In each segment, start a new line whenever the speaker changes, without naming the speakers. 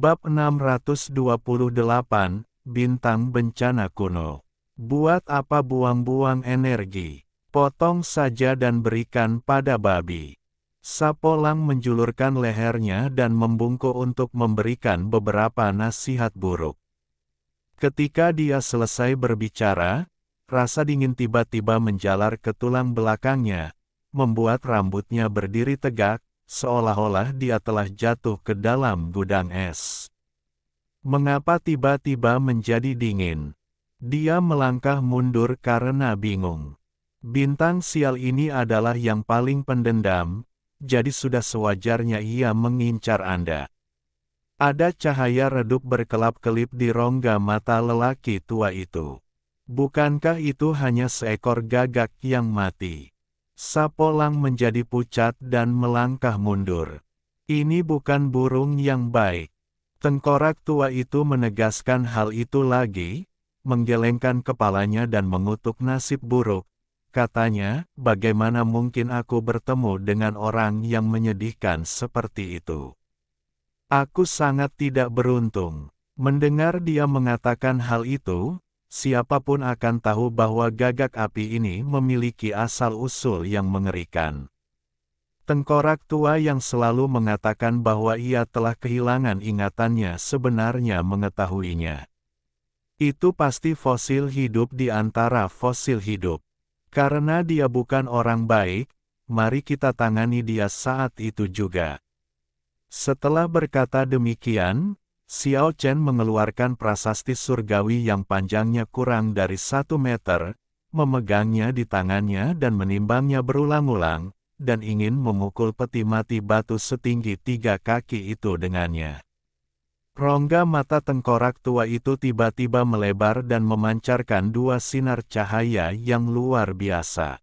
Bab 628, Bintang Bencana Kuno. Buat apa buang-buang energi? Potong saja dan berikan pada babi. Sapolang menjulurkan lehernya dan membungkuk untuk memberikan beberapa nasihat buruk. Ketika dia selesai berbicara, rasa dingin tiba-tiba menjalar ke tulang belakangnya, membuat rambutnya berdiri tegak, seolah-olah dia telah jatuh ke dalam gudang es. Mengapa tiba-tiba menjadi dingin? Dia melangkah mundur karena bingung. Bintang sial ini adalah yang paling pendendam, jadi sudah sewajarnya ia mengincar Anda. Ada cahaya redup berkelap-kelip di rongga mata lelaki tua itu. Bukankah itu hanya seekor gagak yang mati? Sapolang menjadi pucat dan melangkah mundur. Ini bukan burung yang baik. Tengkorak tua itu menegaskan hal itu lagi, menggelengkan kepalanya dan mengutuk nasib buruk. Katanya, bagaimana mungkin aku bertemu dengan orang yang menyedihkan seperti itu? Aku sangat tidak beruntung. Mendengar dia mengatakan hal itu, siapapun akan tahu bahwa gagak api ini memiliki asal-usul yang mengerikan. Tengkorak tua yang selalu mengatakan bahwa ia telah kehilangan ingatannya sebenarnya mengetahuinya. Itu pasti fosil hidup di antara fosil hidup. Karena dia bukan orang baik, mari kita tangani dia saat itu juga. Setelah berkata demikian, Xiao Chen mengeluarkan prasasti surgawi yang panjangnya kurang dari 1 meter, memegangnya di tangannya dan menimbangnya berulang-ulang, dan ingin memukul peti mati batu setinggi 3 kaki itu dengannya. Rongga mata tengkorak tua itu tiba-tiba melebar dan memancarkan 2 sinar cahaya yang luar biasa.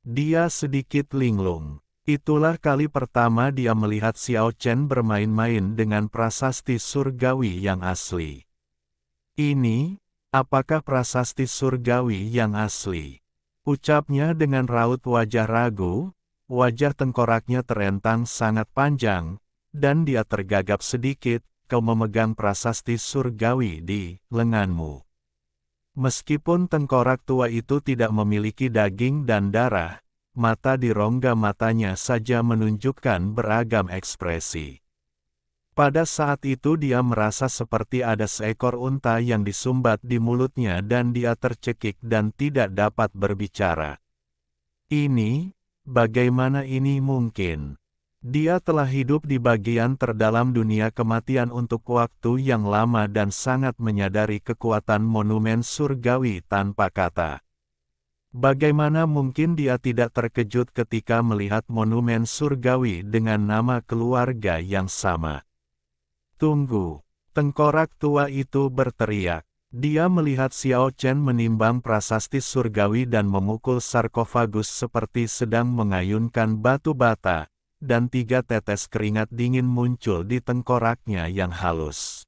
Dia sedikit linglung. Itulah kali pertama dia melihat Xiao Chen bermain-main dengan prasasti surgawi yang asli. Ini, apakah prasasti surgawi yang asli? Ucapnya dengan raut wajah ragu. Wajah tengkoraknya terentang sangat panjang, dan dia tergagap sedikit. Kau memegang prasasti surgawi di lenganmu. Meskipun tengkorak tua itu tidak memiliki daging dan darah, mata di rongga matanya saja menunjukkan beragam ekspresi. Pada saat itu dia merasa seperti ada seekor unta yang disumbat di mulutnya dan dia tercekik dan tidak dapat berbicara. Bagaimana ini mungkin? Dia telah hidup di bagian terdalam dunia kematian untuk waktu yang lama dan sangat menyadari kekuatan monumen surgawi tanpa kata. Bagaimana mungkin dia tidak terkejut ketika melihat monumen surgawi dengan nama keluarga yang sama? Tunggu, tengkorak tua itu berteriak. Dia melihat Xiao Chen menimbang prasasti surgawi dan memukul sarkofagus seperti sedang mengayunkan batu bata. Dan 3 tetes keringat dingin muncul di tengkoraknya yang halus.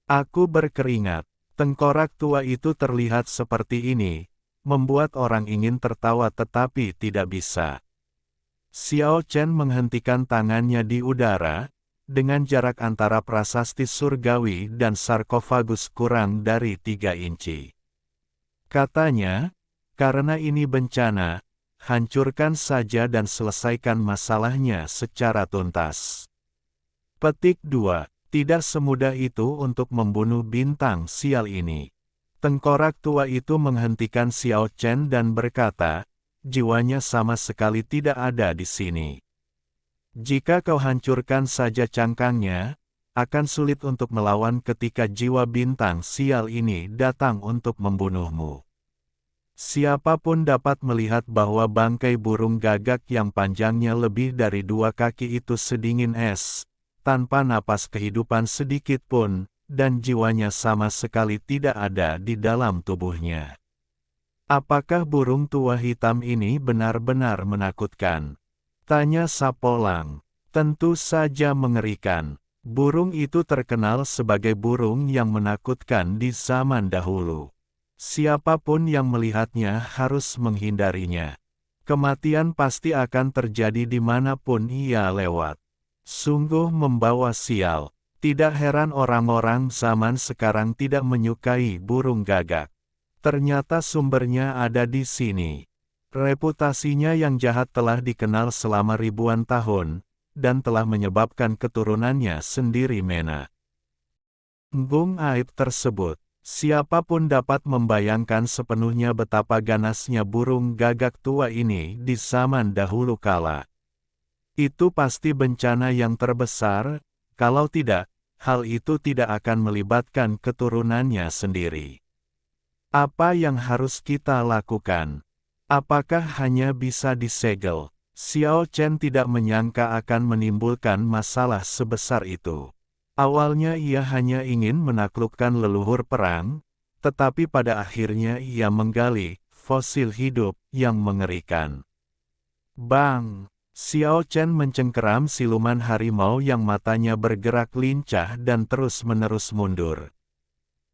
Aku berkeringat. Tengkorak tua itu terlihat seperti ini, membuat orang ingin tertawa tetapi tidak bisa. Xiao Chen menghentikan tangannya di udara, dengan jarak antara prasasti surgawi dan sarkofagus kurang dari 3 inci. Katanya, karena ini bencana, hancurkan saja dan selesaikan masalahnya secara tuntas. Petik 2. Tidak semudah itu untuk membunuh bintang sial ini. Tengkorak tua itu menghentikan Xiao Chen dan berkata, jiwanya sama sekali tidak ada di sini. Jika kau hancurkan saja cangkangnya, akan sulit untuk melawan ketika jiwa bintang sial ini datang untuk membunuhmu. Siapapun dapat melihat bahwa bangkai burung gagak yang panjangnya lebih dari 2 kaki itu sedingin es, tanpa napas kehidupan sedikit pun, dan jiwanya sama sekali tidak ada di dalam tubuhnya. Apakah burung tua hitam ini benar-benar menakutkan? Tanya Sapolang. Tentu saja mengerikan. Burung itu terkenal sebagai burung yang menakutkan di zaman dahulu. Siapapun yang melihatnya harus menghindarinya. Kematian pasti akan terjadi dimanapun ia lewat. Sungguh membawa sial. Tidak heran orang-orang zaman sekarang tidak menyukai burung gagak. Ternyata sumbernya ada di sini. Reputasinya yang jahat telah dikenal selama ribuan tahun, dan telah menyebabkan keturunannya sendiri mena. Gung aib tersebut. Siapapun dapat membayangkan sepenuhnya betapa ganasnya burung gagak tua ini di zaman dahulu kala. Itu pasti bencana yang terbesar, kalau tidak, hal itu tidak akan melibatkan keturunannya sendiri. Apa yang harus kita lakukan? Apakah hanya bisa disegel? Xiao Chen tidak menyangka akan menimbulkan masalah sebesar itu. Awalnya ia hanya ingin menaklukkan leluhur perang, tetapi pada akhirnya ia menggali fosil hidup yang mengerikan. Bang! Xiao Chen mencengkeram siluman harimau yang matanya bergerak lincah dan terus-menerus mundur.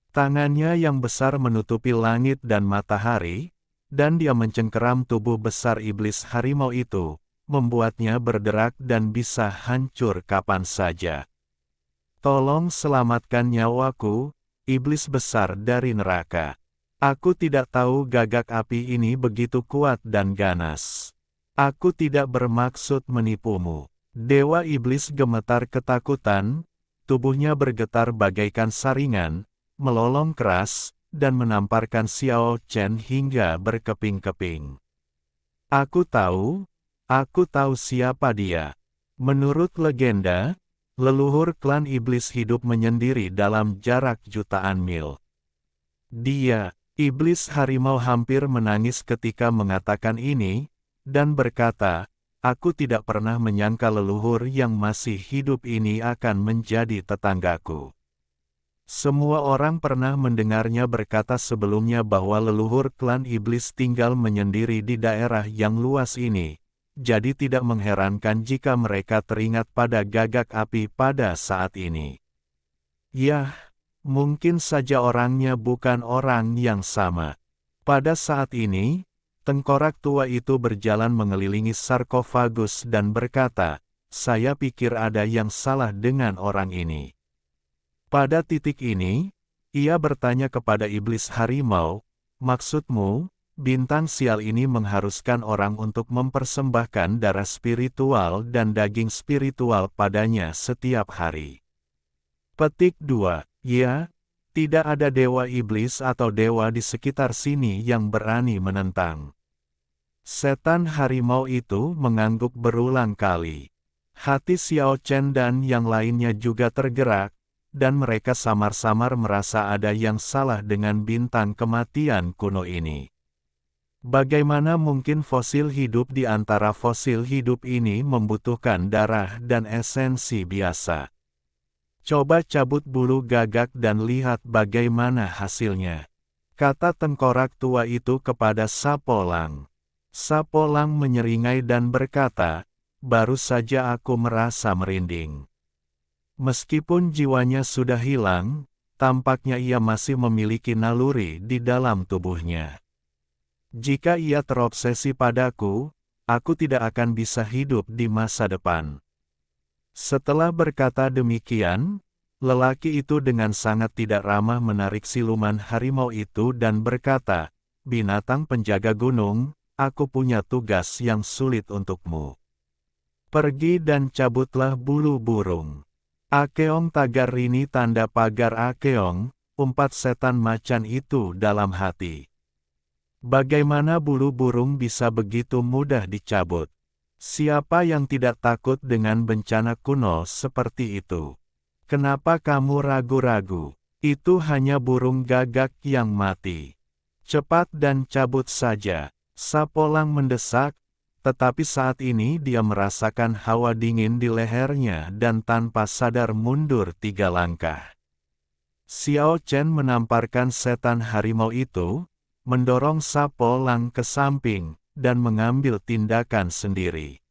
Tangannya yang besar menutupi langit dan matahari, dan dia mencengkeram tubuh besar iblis harimau itu, membuatnya berderak dan bisa hancur kapan saja. Tolong selamatkan nyawaku, iblis besar dari neraka. Aku tidak tahu gagak api ini begitu kuat dan ganas. Aku tidak bermaksud menipumu. Dewa iblis gemetar ketakutan, tubuhnya bergetar bagaikan saringan, melolong keras, dan menamparkan Xiao Chen hingga berkeping-keping. Aku tahu siapa dia. Menurut legenda, leluhur klan iblis hidup menyendiri dalam jarak jutaan mil. Dia, iblis harimau hampir menangis ketika mengatakan ini, dan berkata, aku tidak pernah menyangka leluhur yang masih hidup ini akan menjadi tetanggaku. Semua orang pernah mendengarnya berkata sebelumnya bahwa leluhur klan iblis tinggal menyendiri di daerah yang luas ini, jadi tidak mengherankan jika mereka teringat pada gagak api pada saat ini. Yah, mungkin saja orangnya bukan orang yang sama. Pada saat ini, tengkorak tua itu berjalan mengelilingi sarkofagus dan berkata, saya pikir ada yang salah dengan orang ini. Pada titik ini, ia bertanya kepada iblis harimau, maksudmu, bintang sial ini mengharuskan orang untuk mempersembahkan darah spiritual dan daging spiritual padanya setiap hari. Petik 2. Ya, tidak ada dewa iblis atau dewa di sekitar sini yang berani menentang. Setan harimau itu mengangguk berulang kali. Hati Xiao Chen dan yang lainnya juga tergerak, dan mereka samar-samar merasa ada yang salah dengan bintang kematian kuno ini. Bagaimana mungkin fosil hidup di antara fosil hidup ini membutuhkan darah dan esensi biasa? Coba cabut bulu gagak dan lihat bagaimana hasilnya, kata tengkorak tua itu kepada Sapolang. Sapolang menyeringai dan berkata, baru saja aku merasa merinding. Meskipun jiwanya sudah hilang, tampaknya ia masih memiliki naluri di dalam tubuhnya. Jika ia terobsesi padaku, aku tidak akan bisa hidup di masa depan. Setelah berkata demikian, lelaki itu dengan sangat tidak ramah menarik siluman harimau itu dan berkata, binatang penjaga gunung, aku punya tugas yang sulit untukmu. Pergi dan cabutlah bulu burung. Akeong tagar rini tanda pagar Akeong, umpat setan macan itu dalam hati. Bagaimana bulu burung bisa begitu mudah dicabut? Siapa yang tidak takut dengan bencana kuno seperti itu? Kenapa kamu ragu-ragu? Itu hanya burung gagak yang mati. Cepat dan cabut saja. Sapolang mendesak, tetapi saat ini dia merasakan hawa dingin di lehernya dan tanpa sadar mundur 3 langkah. Xiao Chen menamparkan setan harimau itu, mendorong Sapolang ke samping, dan mengambil tindakan sendiri.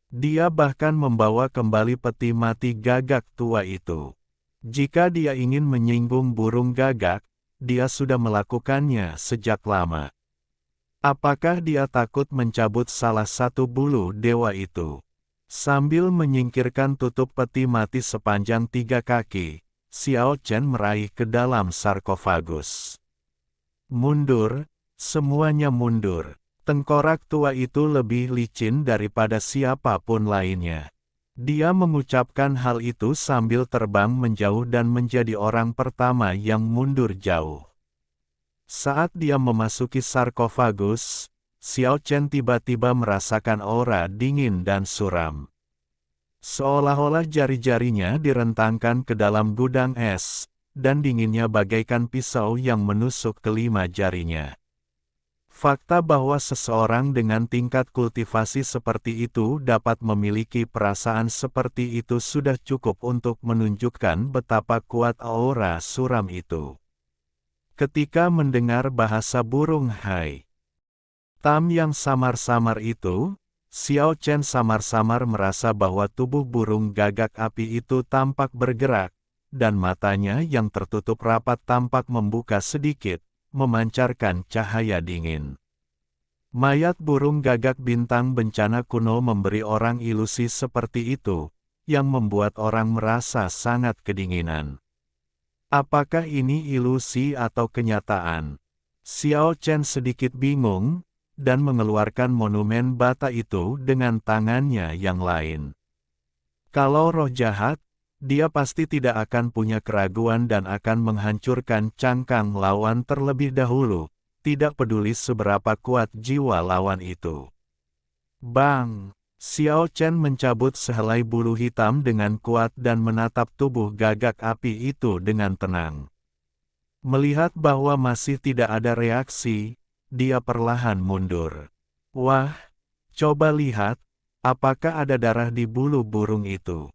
Dia bahkan membawa kembali peti mati gagak tua itu. Jika dia ingin menyinggung burung gagak, dia sudah melakukannya sejak lama. Apakah dia takut mencabut salah satu bulu dewa itu? Sambil menyingkirkan tutup peti mati sepanjang 3 kaki, Xiao Chen meraih ke dalam sarkofagus. Mundur, semuanya mundur. Tengkorak tua itu lebih licin daripada siapapun lainnya. Dia mengucapkan hal itu sambil terbang menjauh dan menjadi orang pertama yang mundur jauh. Saat dia memasuki sarkofagus, Xiao Chen tiba-tiba merasakan aura dingin dan suram. Seolah-olah jari-jarinya direntangkan ke dalam gudang es, dan dinginnya bagaikan pisau yang menusuk kelima jarinya. Fakta bahwa seseorang dengan tingkat kultivasi seperti itu dapat memiliki perasaan seperti itu sudah cukup untuk menunjukkan betapa kuat aura suram itu. Ketika mendengar bahasa burung Hai Tam yang samar-samar itu, Xiao Chen samar-samar merasa bahwa tubuh burung gagak api itu tampak bergerak, dan matanya yang tertutup rapat tampak membuka sedikit, memancarkan cahaya dingin. Mayat burung gagak bintang bencana kuno memberi orang ilusi seperti itu, yang membuat orang merasa sangat kedinginan. Apakah ini ilusi atau kenyataan? Xiao Chen sedikit bingung, dan mengeluarkan monumen bata itu dengan tangannya yang lain. Kalau roh jahat, dia pasti tidak akan punya keraguan dan akan menghancurkan cangkang lawan terlebih dahulu, tidak peduli seberapa kuat jiwa lawan itu. Bang! Xiao Chen mencabut sehelai bulu hitam dengan kuat dan menatap tubuh gagak api itu dengan tenang. Melihat bahwa masih tidak ada reaksi, dia perlahan mundur. Wah! Coba lihat, apakah ada darah di bulu burung itu?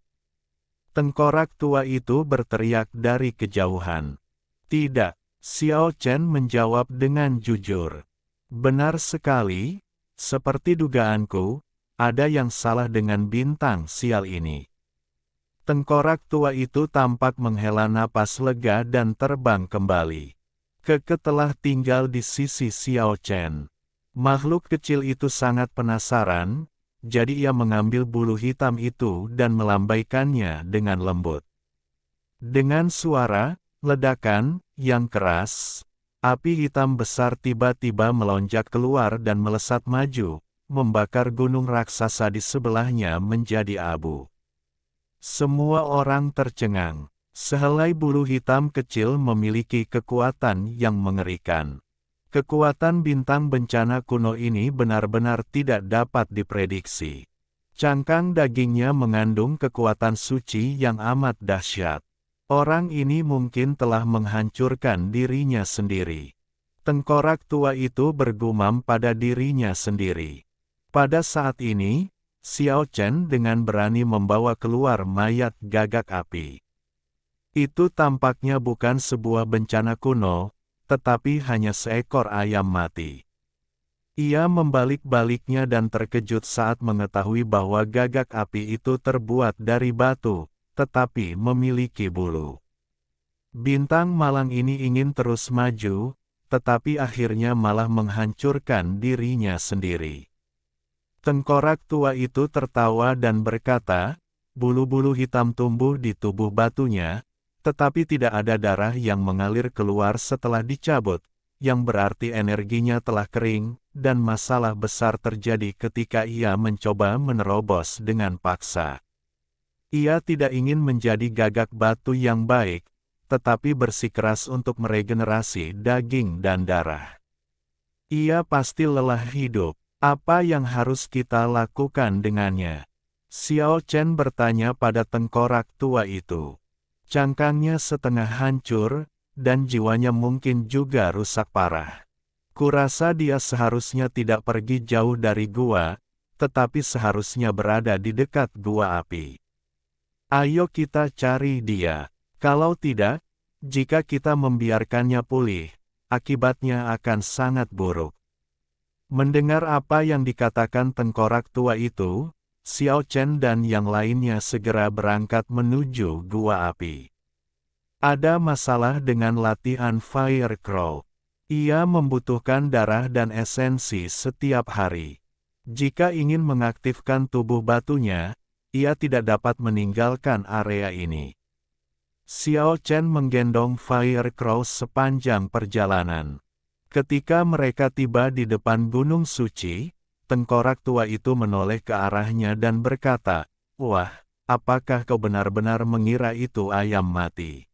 Tengkorak tua itu berteriak dari kejauhan. Tidak, Xiao Chen menjawab dengan jujur. Benar sekali, seperti dugaanku, ada yang salah dengan bintang sial ini. Tengkorak tua itu tampak menghela napas lega dan terbang kembali. Keke telah tinggal di sisi Xiao Chen. Makhluk kecil itu sangat penasaran, jadi ia mengambil bulu hitam itu dan melambaikannya dengan lembut. Dengan suara ledakan yang keras, api hitam besar tiba-tiba melonjak keluar dan melesat maju, membakar gunung raksasa di sebelahnya menjadi abu. Semua orang tercengang. Sehelai bulu hitam kecil memiliki kekuatan yang mengerikan. Kekuatan bintang bencana kuno ini benar-benar tidak dapat diprediksi. Cangkang dagingnya mengandung kekuatan suci yang amat dahsyat. Orang ini mungkin telah menghancurkan dirinya sendiri. Tengkorak tua itu bergumam pada dirinya sendiri. Pada saat ini, Xiao Chen dengan berani membawa keluar mayat gagak api. Itu tampaknya bukan sebuah bencana kuno, tetapi hanya seekor ayam mati. Ia membalik-baliknya dan terkejut saat mengetahui bahwa gagak api itu terbuat dari batu, tetapi memiliki bulu. Bintang malang ini ingin terus maju, tetapi akhirnya malah menghancurkan dirinya sendiri. Tengkorak tua itu tertawa dan berkata, bulu-bulu hitam tumbuh di tubuh batunya, tetapi tidak ada darah yang mengalir keluar setelah dicabut, yang berarti energinya telah kering, dan masalah besar terjadi ketika ia mencoba menerobos dengan paksa. Ia tidak ingin menjadi gagak batu yang baik, tetapi bersikeras untuk meregenerasi daging dan darah. Ia pasti lelah hidup. Apa yang harus kita lakukan dengannya? Xiao Chen bertanya pada tengkorak tua itu. Cangkangnya setengah hancur, dan jiwanya mungkin juga rusak parah. Kurasa dia seharusnya tidak pergi jauh dari gua, tetapi seharusnya berada di dekat gua api. Ayo kita cari dia. Kalau tidak, jika kita membiarkannya pulih, akibatnya akan sangat buruk. Mendengar apa yang dikatakan tengkorak tua itu, Xiao Chen dan yang lainnya segera berangkat menuju gua api. Ada masalah dengan latihan Fire Crow. Ia membutuhkan darah dan esensi setiap hari. Jika ingin mengaktifkan tubuh batunya, ia tidak dapat meninggalkan area ini. Xiao Chen menggendong Fire Crow sepanjang perjalanan. Ketika mereka tiba di depan Gunung Suci, tengkorak tua itu menoleh ke arahnya dan berkata, "Wah, apakah kau benar-benar mengira itu ayam mati?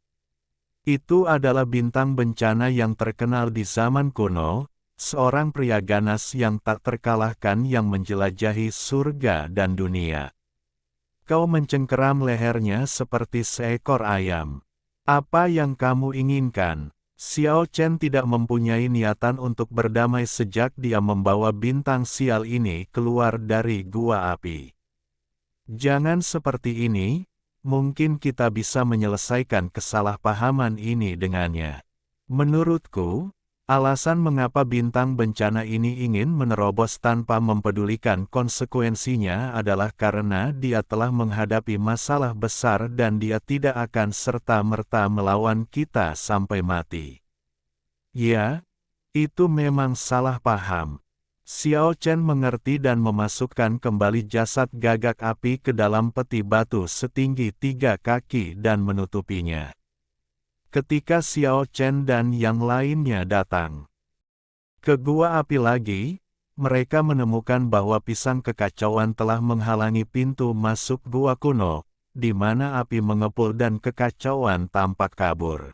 Itu adalah bintang bencana yang terkenal di zaman kuno, seorang pria ganas yang tak terkalahkan yang menjelajahi surga dan dunia." Kau mencengkeram lehernya seperti seekor ayam. Apa yang kamu inginkan? Xiao Chen tidak mempunyai niatan untuk berdamai sejak dia membawa bintang sial ini keluar dari gua api. Jangan seperti ini, mungkin kita bisa menyelesaikan kesalahpahaman ini dengannya. Menurutku, alasan mengapa bintang bencana ini ingin menerobos tanpa mempedulikan konsekuensinya adalah karena dia telah menghadapi masalah besar dan dia tidak akan serta-merta melawan kita sampai mati. Ya, itu memang salah paham. Xiao Chen mengerti dan memasukkan kembali jasad gagak api ke dalam peti batu setinggi 3 kaki dan menutupinya. Ketika Xiao Chen dan yang lainnya datang ke gua api lagi, mereka menemukan bahwa pisang kekacauan telah menghalangi pintu masuk gua kuno, di mana api mengepul dan kekacauan tampak kabur.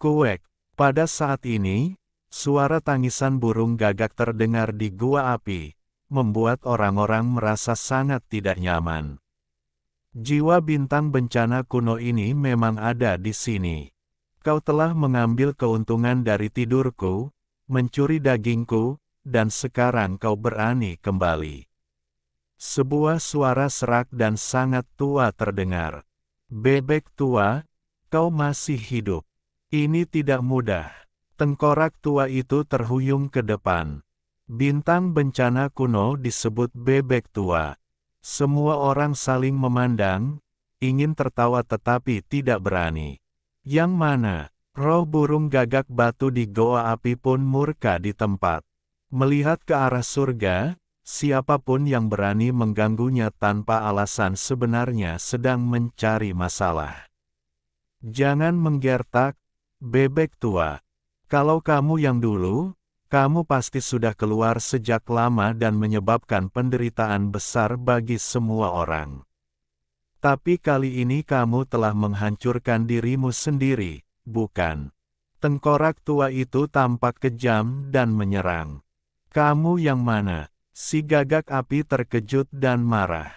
Kuek, pada saat ini, suara tangisan burung gagak terdengar di gua api, membuat orang-orang merasa sangat tidak nyaman. Jiwa bintang bencana kuno ini memang ada di sini. Kau telah mengambil keuntungan dari tidurku, mencuri dagingku, dan sekarang kau berani kembali. Sebuah suara serak dan sangat tua terdengar. Bebek tua, kau masih hidup. Ini tidak mudah. Tengkorak tua itu terhuyung ke depan. Bintang bencana kuno disebut bebek tua. Semua orang saling memandang, ingin tertawa tetapi tidak berani. Yang mana? Roh burung gagak batu di goa api pun murka di tempat. Melihat ke arah surga, siapapun yang berani mengganggunya tanpa alasan sebenarnya sedang mencari masalah. Jangan menggertak, bebek tua. Kalau kamu yang dulu, kamu pasti sudah keluar sejak lama dan menyebabkan penderitaan besar bagi semua orang. Tapi kali ini kamu telah menghancurkan dirimu sendiri, bukan? Tengkorak tua itu tampak kejam dan menyerang. Kamu yang mana? Si gagak api terkejut dan marah.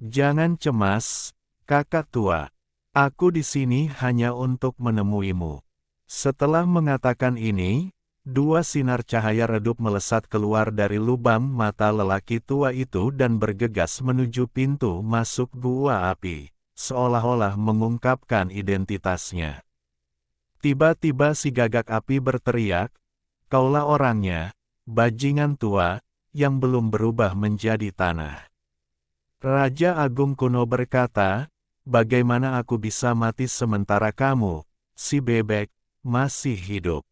Jangan cemas, kakak tua. Aku di sini hanya untuk menemuimu. Setelah mengatakan ini, dua sinar cahaya redup melesat keluar dari lubang mata lelaki tua itu dan bergegas menuju pintu masuk gua api, seolah-olah mengungkapkan identitasnya. Tiba-tiba si gagak api berteriak, "Kaulah orangnya, bajingan tua, yang belum berubah menjadi tanah." Raja Agung kuno berkata, "Bagaimana aku bisa mati sementara kamu, si bebek, masih hidup?"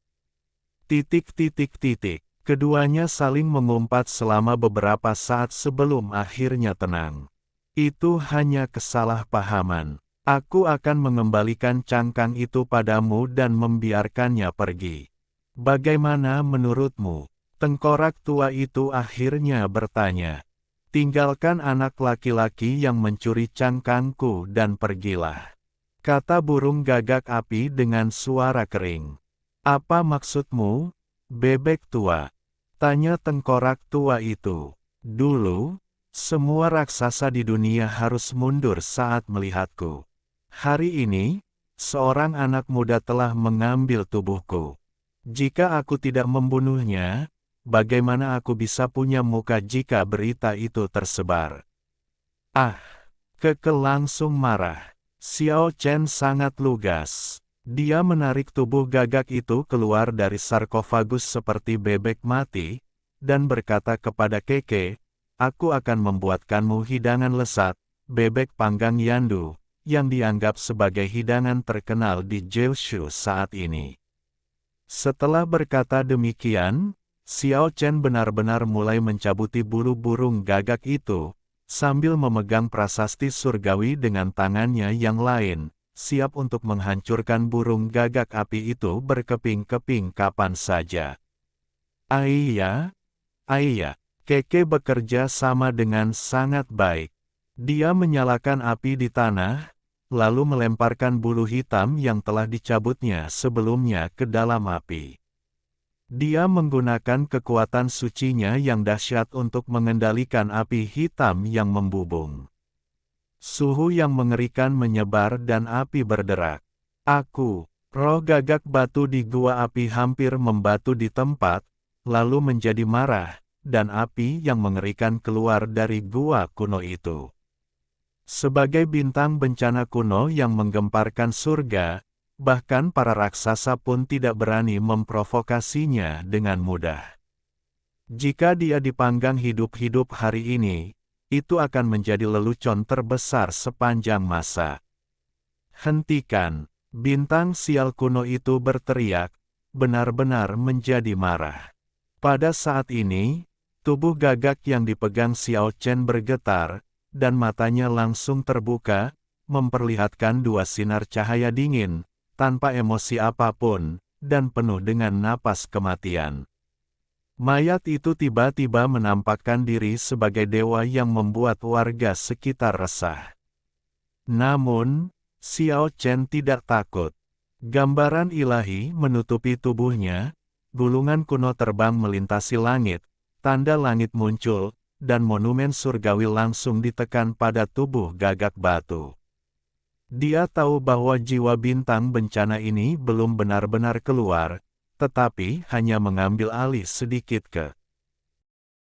Keduanya saling mengumpat selama beberapa saat sebelum akhirnya tenang. Itu hanya kesalahpahaman. Aku akan mengembalikan cangkang itu padamu dan membiarkannya pergi. Bagaimana menurutmu? Tengkorak tua itu akhirnya bertanya. Tinggalkan anak laki-laki yang mencuri cangkangku dan pergilah. Kata burung gagak api dengan suara kering. Apa maksudmu, bebek tua? Tanya tengkorak tua itu. Dulu, semua raksasa di dunia harus mundur saat melihatku. Hari ini, seorang anak muda telah mengambil tubuhku. Jika aku tidak membunuhnya, bagaimana aku bisa punya muka jika berita itu tersebar? Ah, Keke langsung marah. Xiao Chen sangat lugas. Dia menarik tubuh gagak itu keluar dari sarkofagus seperti bebek mati, dan berkata kepada Keke, "Aku akan membuatkanmu hidangan lesat, bebek panggang yandu, yang dianggap sebagai hidangan terkenal di Jiushu saat ini." Setelah berkata demikian, Xiao Chen benar-benar mulai mencabuti bulu burung gagak itu, sambil memegang prasasti surgawi dengan tangannya yang lain, siap untuk menghancurkan burung gagak api itu berkeping-keping kapan saja. Aiya, Aiya, Keke bekerja sama dengan sangat baik. Dia menyalakan api di tanah, lalu melemparkan bulu hitam yang telah dicabutnya sebelumnya ke dalam api. Dia menggunakan kekuatan sucinya yang dahsyat untuk mengendalikan api hitam yang membubung. Suhu yang mengerikan menyebar dan api berderak. Roh gagak batu di gua api hampir membatu di tempat, lalu menjadi marah, dan api yang mengerikan keluar dari gua kuno itu. Sebagai bintang bencana kuno yang menggemparkan surga, bahkan para raksasa pun tidak berani memprovokasinya dengan mudah. Jika dia dipanggang hidup-hidup hari ini, itu akan menjadi lelucon terbesar sepanjang masa. Hentikan! Bintang sial kuno itu berteriak, benar-benar menjadi marah. Pada saat ini, tubuh gagak yang dipegang Xiao Chen bergetar, dan matanya langsung terbuka, memperlihatkan dua sinar cahaya dingin, tanpa emosi apapun, dan penuh dengan napas kematian. Mayat itu tiba-tiba menampakkan diri sebagai dewa yang membuat warga sekitar resah. Namun, Xiao Chen tidak takut. Gambaran ilahi menutupi tubuhnya, gulungan kuno terbang melintasi langit, tanda langit muncul, dan monumen surgawi langsung ditekan pada tubuh gagak batu. Dia tahu bahwa jiwa bintang bencana ini belum benar-benar keluar, tetapi hanya mengambil alih sedikit ke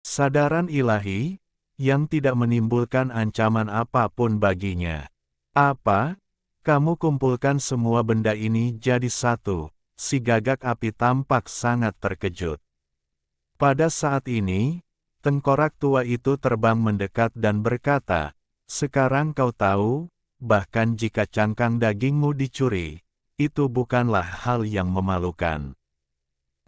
sadaran ilahi, yang tidak menimbulkan ancaman apapun baginya. Apa? Kamu kumpulkan semua benda ini jadi satu, si gagak api tampak sangat terkejut. Pada saat ini, tengkorak tua itu terbang mendekat dan berkata, "Sekarang kau tahu, bahkan jika cangkang dagingmu dicuri, itu bukanlah hal yang memalukan.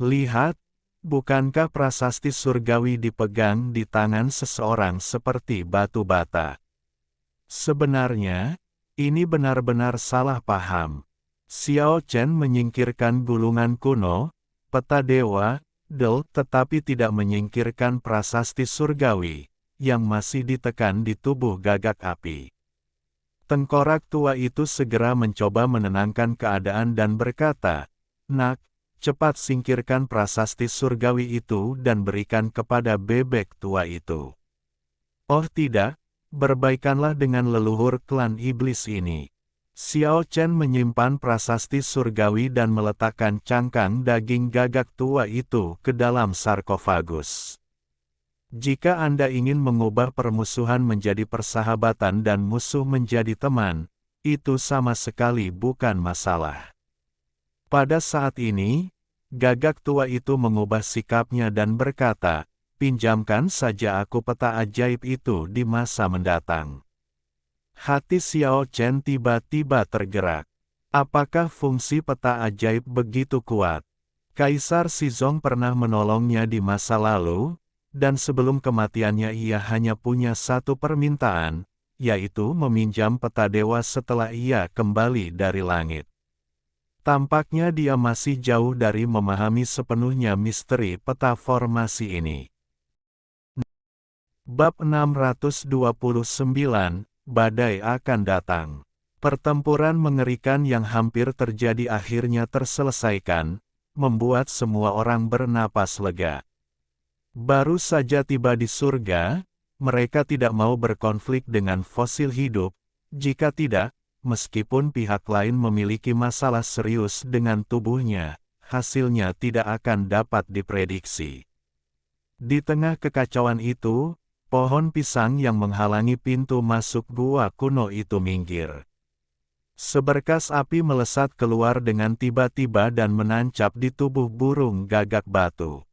Lihat, bukankah prasasti surgawi dipegang di tangan seseorang seperti batu bata?" Sebenarnya, ini benar-benar salah paham. Xiao Chen menyingkirkan gulungan kuno, peta dewa, tetapi tidak menyingkirkan prasasti surgawi, yang masih ditekan di tubuh gagak api. Tengkorak tua itu segera mencoba menenangkan keadaan dan berkata, "Nak, cepat singkirkan prasasti surgawi itu dan berikan kepada bebek tua itu." "Oh tidak, berbaikanlah dengan leluhur klan iblis ini." Xiao Chen menyimpan prasasti surgawi dan meletakkan cangkang daging gagak tua itu ke dalam sarkofagus. Jika Anda ingin mengubah permusuhan menjadi persahabatan dan musuh menjadi teman, itu sama sekali bukan masalah. Pada saat ini, gagak tua itu mengubah sikapnya dan berkata, "Pinjamkan saja aku peta ajaib itu di masa mendatang." Hati Xiao Chen tiba-tiba tergerak. Apakah fungsi peta ajaib begitu kuat? Kaisar Shizong pernah menolongnya di masa lalu, dan sebelum kematiannya ia hanya punya satu permintaan, yaitu meminjam peta dewa setelah ia kembali dari langit. Tampaknya dia masih jauh dari memahami sepenuhnya misteri peta formasi ini. Bab 629, Badai akan datang. Pertempuran mengerikan yang hampir terjadi akhirnya terselesaikan, membuat semua orang bernapas lega. Baru saja tiba di surga, mereka tidak mau berkonflik dengan fosil hidup, jika tidak, meskipun pihak lain memiliki masalah serius dengan tubuhnya, hasilnya tidak akan dapat diprediksi. Di tengah kekacauan itu, pohon pisang yang menghalangi pintu masuk gua kuno itu minggir. Seberkas api melesat keluar dengan tiba-tiba dan menancap di tubuh burung gagak batu.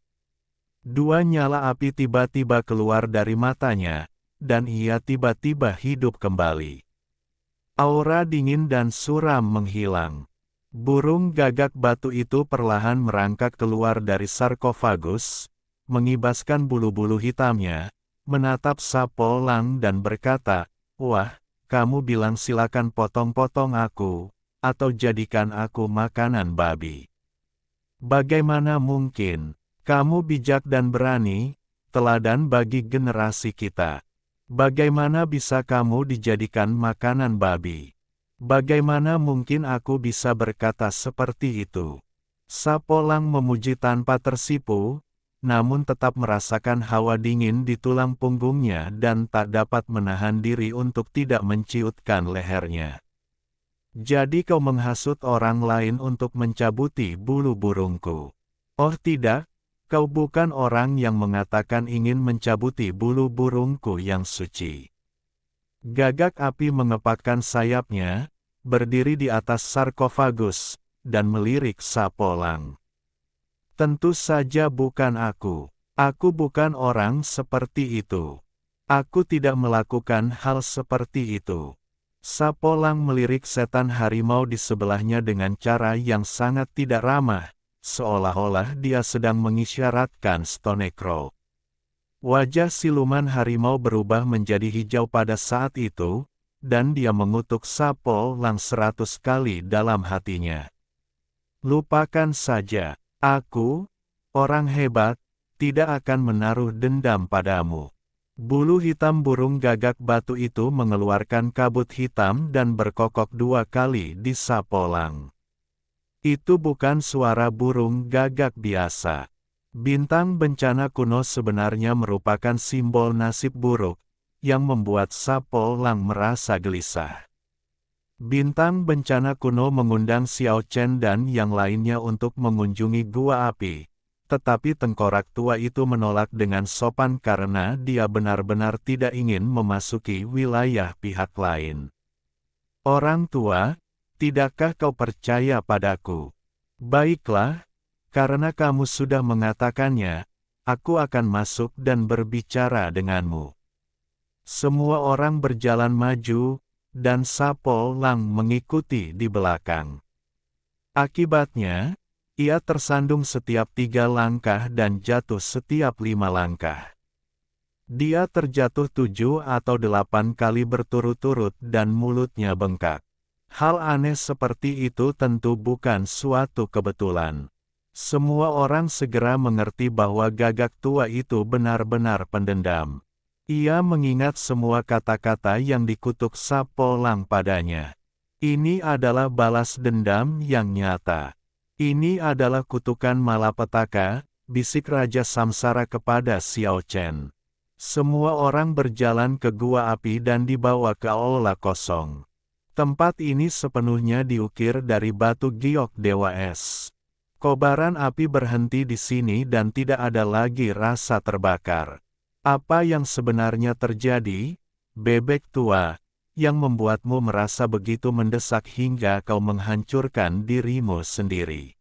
Dua nyala api tiba-tiba keluar dari matanya, dan ia tiba-tiba hidup kembali. Aura dingin dan suram menghilang. Burung gagak batu itu perlahan merangkak keluar dari sarkofagus, mengibaskan bulu-bulu hitamnya, menatap Sapolang dan berkata, "Wah, kamu bilang silakan potong-potong aku, atau jadikan aku makanan babi. Bagaimana mungkin? Kamu bijak dan berani, teladan bagi generasi kita. Bagaimana bisa kamu dijadikan makanan babi? Bagaimana mungkin aku bisa berkata seperti itu?" Sapolang memuji tanpa tersipu, namun tetap merasakan hawa dingin di tulang punggungnya dan tak dapat menahan diri untuk tidak menciutkan lehernya. "Jadi kau menghasut orang lain untuk mencabuti bulu burungku? Oh tidak, kau bukan orang yang mengatakan ingin mencabuti bulu burungku yang suci." Gagak api mengepakkan sayapnya, berdiri di atas sarkofagus, dan melirik Sapolang. "Tentu saja bukan aku. Aku bukan orang seperti itu. Aku tidak melakukan hal seperti itu." Sapolang melirik setan harimau di sebelahnya dengan cara yang sangat tidak ramah, seolah-olah dia sedang mengisyaratkan Stonecrow. Wajah siluman harimau berubah menjadi hijau pada saat itu, dan dia mengutuk Sapolang 100 kali dalam hatinya. "Lupakan saja, aku, orang hebat, tidak akan menaruh dendam padamu." Bulu hitam burung gagak batu itu mengeluarkan kabut hitam dan berkokok 2 kali di Sapolang. Itu bukan suara burung gagak biasa. Bintang bencana kuno sebenarnya merupakan simbol nasib buruk, yang membuat Sapolang merasa gelisah. Bintang bencana kuno mengundang Xiao Chen dan yang lainnya untuk mengunjungi gua api. Tetapi tengkorak tua itu menolak dengan sopan karena dia benar-benar tidak ingin memasuki wilayah pihak lain. "Orang tua, tidakkah kau percaya padaku? Baiklah, karena kamu sudah mengatakannya, aku akan masuk dan berbicara denganmu." Semua orang berjalan maju, dan Sapolang mengikuti di belakang. Akibatnya, ia tersandung setiap 3 langkah dan jatuh setiap 5 langkah. Dia terjatuh 7 atau 8 kali berturut-turut dan mulutnya bengkak. Hal aneh seperti itu tentu bukan suatu kebetulan. Semua orang segera mengerti bahwa gagak tua itu benar-benar pendendam. Ia mengingat semua kata-kata yang dikutuk Sapolang padanya. Ini adalah balas dendam yang nyata. "Ini adalah kutukan malapetaka," bisik Raja Samsara kepada Xiao Chen. Semua orang berjalan ke gua api dan dibawa ke aula kosong. Tempat ini sepenuhnya diukir dari batu giok Dewa Es. Kobaran api berhenti di sini dan tidak ada lagi rasa terbakar. "Apa yang sebenarnya terjadi, bebek tua, yang membuatmu merasa begitu mendesak hingga kau menghancurkan dirimu sendiri?"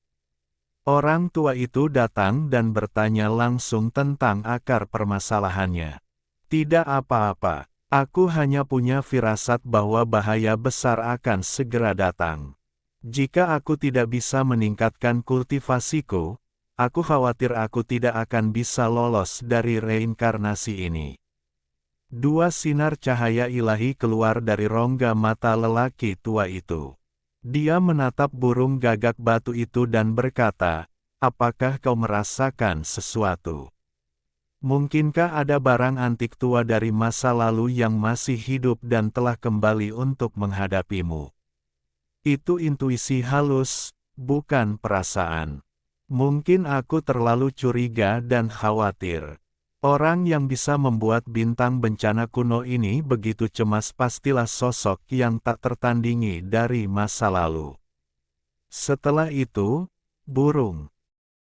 Orang tua itu datang dan bertanya langsung tentang akar permasalahannya. "Tidak apa-apa, aku hanya punya firasat bahwa bahaya besar akan segera datang. Jika aku tidak bisa meningkatkan kultivasiku, aku khawatir aku tidak akan bisa lolos dari reinkarnasi ini." 2 sinar cahaya ilahi keluar dari rongga mata lelaki tua itu. Dia menatap burung gagak batu itu dan berkata, "Apakah kau merasakan sesuatu? Mungkinkah ada barang antik tua dari masa lalu yang masih hidup dan telah kembali untuk menghadapimu?" "Itu intuisi halus, bukan perasaan. Mungkin aku terlalu curiga dan khawatir. Orang yang bisa membuat bintang bencana kuno ini begitu cemas pastilah sosok yang tak tertandingi dari masa lalu." Setelah itu, burung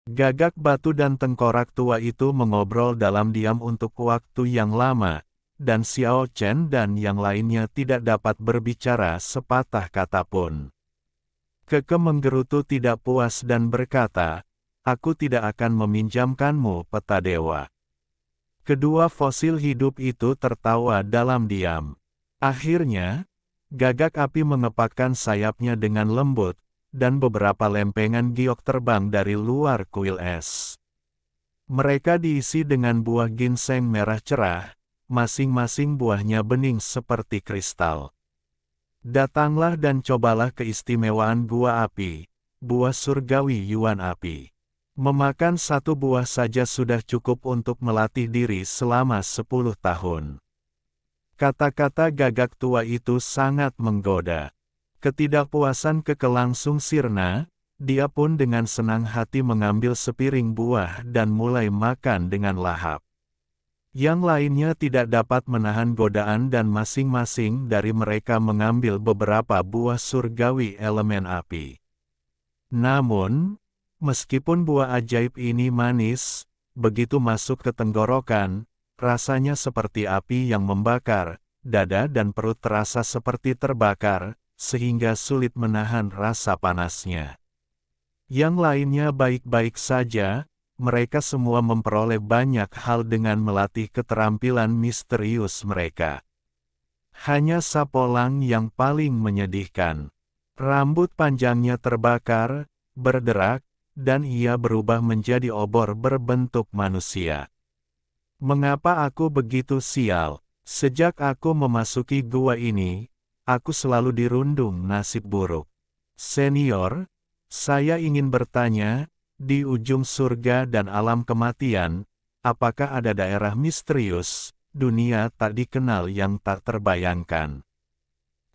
gagak batu dan tengkorak tua itu mengobrol dalam diam untuk waktu yang lama, dan Xiao Chen dan yang lainnya tidak dapat berbicara sepatah kata pun. Keke menggerutu tidak puas dan berkata, "Aku tidak akan meminjamkanmu peta dewa." Kedua fosil hidup itu tertawa dalam diam. Akhirnya, gagak api mengepakkan sayapnya dengan lembut, dan beberapa lempengan giok terbang dari luar kuil es. Mereka diisi dengan buah ginseng merah cerah, masing-masing buahnya bening seperti kristal. Datanglah dan cobalah keistimewaan gua api, buah surgawi Yuan api. Memakan satu buah saja sudah cukup untuk melatih diri selama 10 tahun. Kata-kata gagak tua itu sangat menggoda. Ketidakpuasan Keke langsung sirna, dia pun dengan senang hati mengambil sepiring buah dan mulai makan dengan lahap. Yang lainnya tidak dapat menahan godaan dan masing-masing dari mereka mengambil beberapa buah surgawi elemen api. Namun, meskipun buah ajaib ini manis, begitu masuk ke tenggorokan, rasanya seperti api yang membakar, dada dan perut terasa seperti terbakar, sehingga sulit menahan rasa panasnya. Yang lainnya baik-baik saja, mereka semua memperoleh banyak hal dengan melatih keterampilan misterius mereka. Hanya Sapolang yang paling menyedihkan. Rambut panjangnya terbakar, berderak, dan ia berubah menjadi obor berbentuk manusia. Mengapa aku begitu sial? Sejak aku memasuki gua ini, aku selalu dirundung nasib buruk. Senior, saya ingin bertanya, di ujung surga dan alam kematian, apakah ada daerah misterius, dunia tak dikenal yang tak terbayangkan?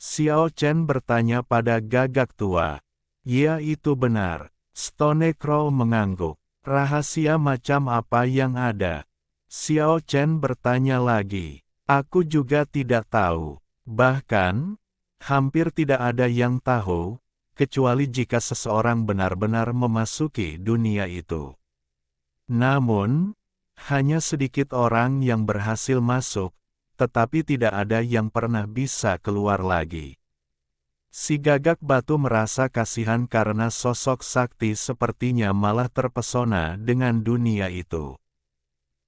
Xiao Chen bertanya pada gagak tua. Ya, itu benar. Stone Crow mengangguk. Rahasia macam apa yang ada? Xiao Chen bertanya lagi. Aku juga tidak tahu. Bahkan, hampir tidak ada yang tahu, kecuali jika seseorang benar-benar memasuki dunia itu. Namun, hanya sedikit orang yang berhasil masuk, tetapi tidak ada yang pernah bisa keluar lagi. Si gagak batu merasa kasihan karena sosok sakti sepertinya malah terpesona dengan dunia itu.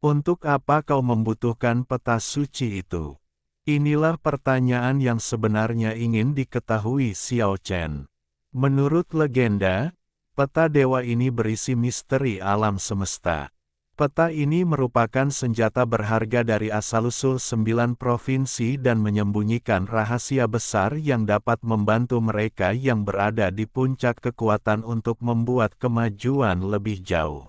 Untuk apa kau membutuhkan peta suci itu? Inilah pertanyaan yang sebenarnya ingin diketahui Xiao Chen. Menurut legenda, peta dewa ini berisi misteri alam semesta. Peta ini merupakan senjata berharga dari asal-usul 9 provinsi dan menyembunyikan rahasia besar yang dapat membantu mereka yang berada di puncak kekuatan untuk membuat kemajuan lebih jauh.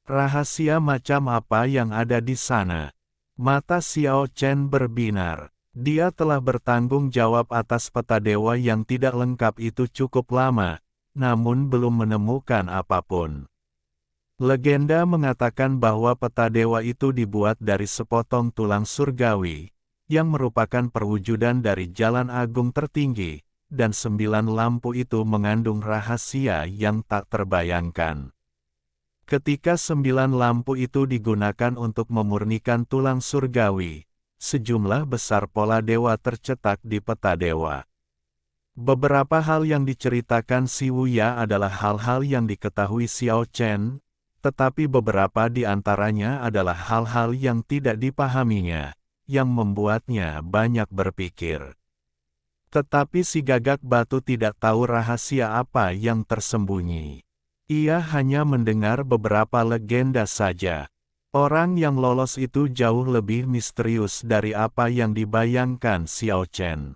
Rahasia macam apa yang ada di sana? Mata Xiao Chen berbinar. Dia telah bertanggung jawab atas peta dewa yang tidak lengkap itu cukup lama, namun belum menemukan apapun. Legenda mengatakan bahwa peta dewa itu dibuat dari sepotong tulang surgawi, yang merupakan perwujudan dari jalan agung tertinggi, dan 9 lampu itu mengandung rahasia yang tak terbayangkan. Ketika 9 lampu itu digunakan untuk memurnikan tulang surgawi, sejumlah besar pola dewa tercetak di peta dewa. Beberapa hal yang diceritakan Si Wuya adalah hal-hal yang diketahui Xiao Chen, tetapi beberapa di antaranya adalah hal-hal yang tidak dipahaminya, yang membuatnya banyak berpikir. Tetapi si gagak batu tidak tahu rahasia apa yang tersembunyi. Ia hanya mendengar beberapa legenda saja. Orang yang lolos itu jauh lebih misterius dari apa yang dibayangkan Xiao Chen.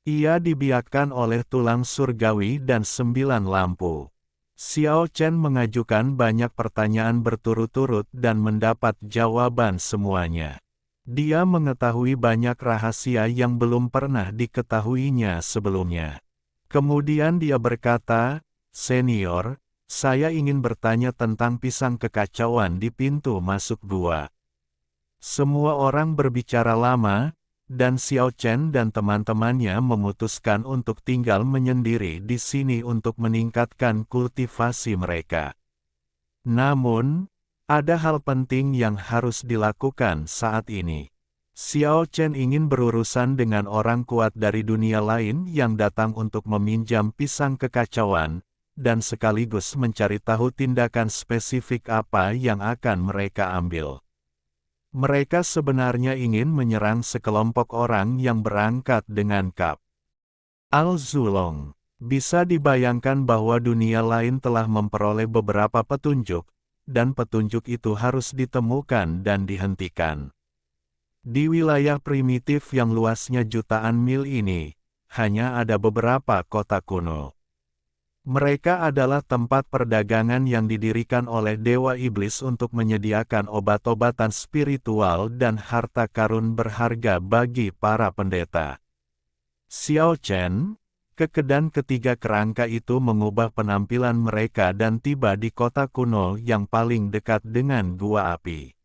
Ia dibiakkan oleh tulang surgawi dan 9 lampu. Xiao Chen mengajukan banyak pertanyaan berturut-turut dan mendapat jawaban semuanya. Dia mengetahui banyak rahasia yang belum pernah diketahuinya sebelumnya. Kemudian dia berkata, "Senior, saya ingin bertanya tentang pisang kekacauan di pintu masuk gua." Semua orang berbicara lama, dan Xiao Chen dan teman-temannya memutuskan untuk tinggal menyendiri di sini untuk meningkatkan kultivasi mereka. Namun, ada hal penting yang harus dilakukan saat ini. Xiao Chen ingin berurusan dengan orang kuat dari dunia lain yang datang untuk meminjam pisang kekacauan, dan sekaligus mencari tahu tindakan spesifik apa yang akan mereka ambil. Mereka sebenarnya ingin menyerang sekelompok orang yang berangkat dengan Kap Al-Zulong. Bisa dibayangkan bahwa dunia lain telah memperoleh beberapa petunjuk, dan petunjuk itu harus ditemukan dan dihentikan. Di wilayah primitif yang luasnya jutaan mil ini, hanya ada beberapa kota kuno. Mereka adalah tempat perdagangan yang didirikan oleh Dewa Iblis untuk menyediakan obat-obatan spiritual dan harta karun berharga bagi para pendeta. Xiao Chen, kekedan ketiga kerangka itu mengubah penampilan mereka dan tiba di kota kuno yang paling dekat dengan gua api.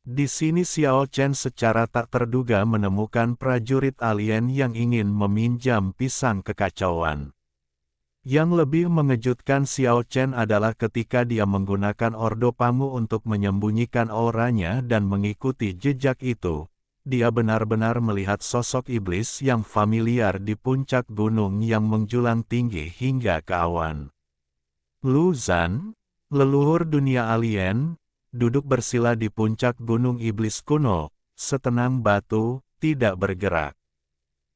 Di sini Xiao Chen secara tak terduga menemukan prajurit alien yang ingin meminjam pisang kekacauan. Yang lebih mengejutkan Xiao Chen adalah ketika dia menggunakan Ordo Pangu untuk menyembunyikan auranya dan mengikuti jejak itu, dia benar-benar melihat sosok iblis yang familiar di puncak gunung yang menjulang tinggi hingga ke awan. Lu Zhan, leluhur dunia alien, duduk bersila di puncak gunung iblis kuno, setenang batu, tidak bergerak.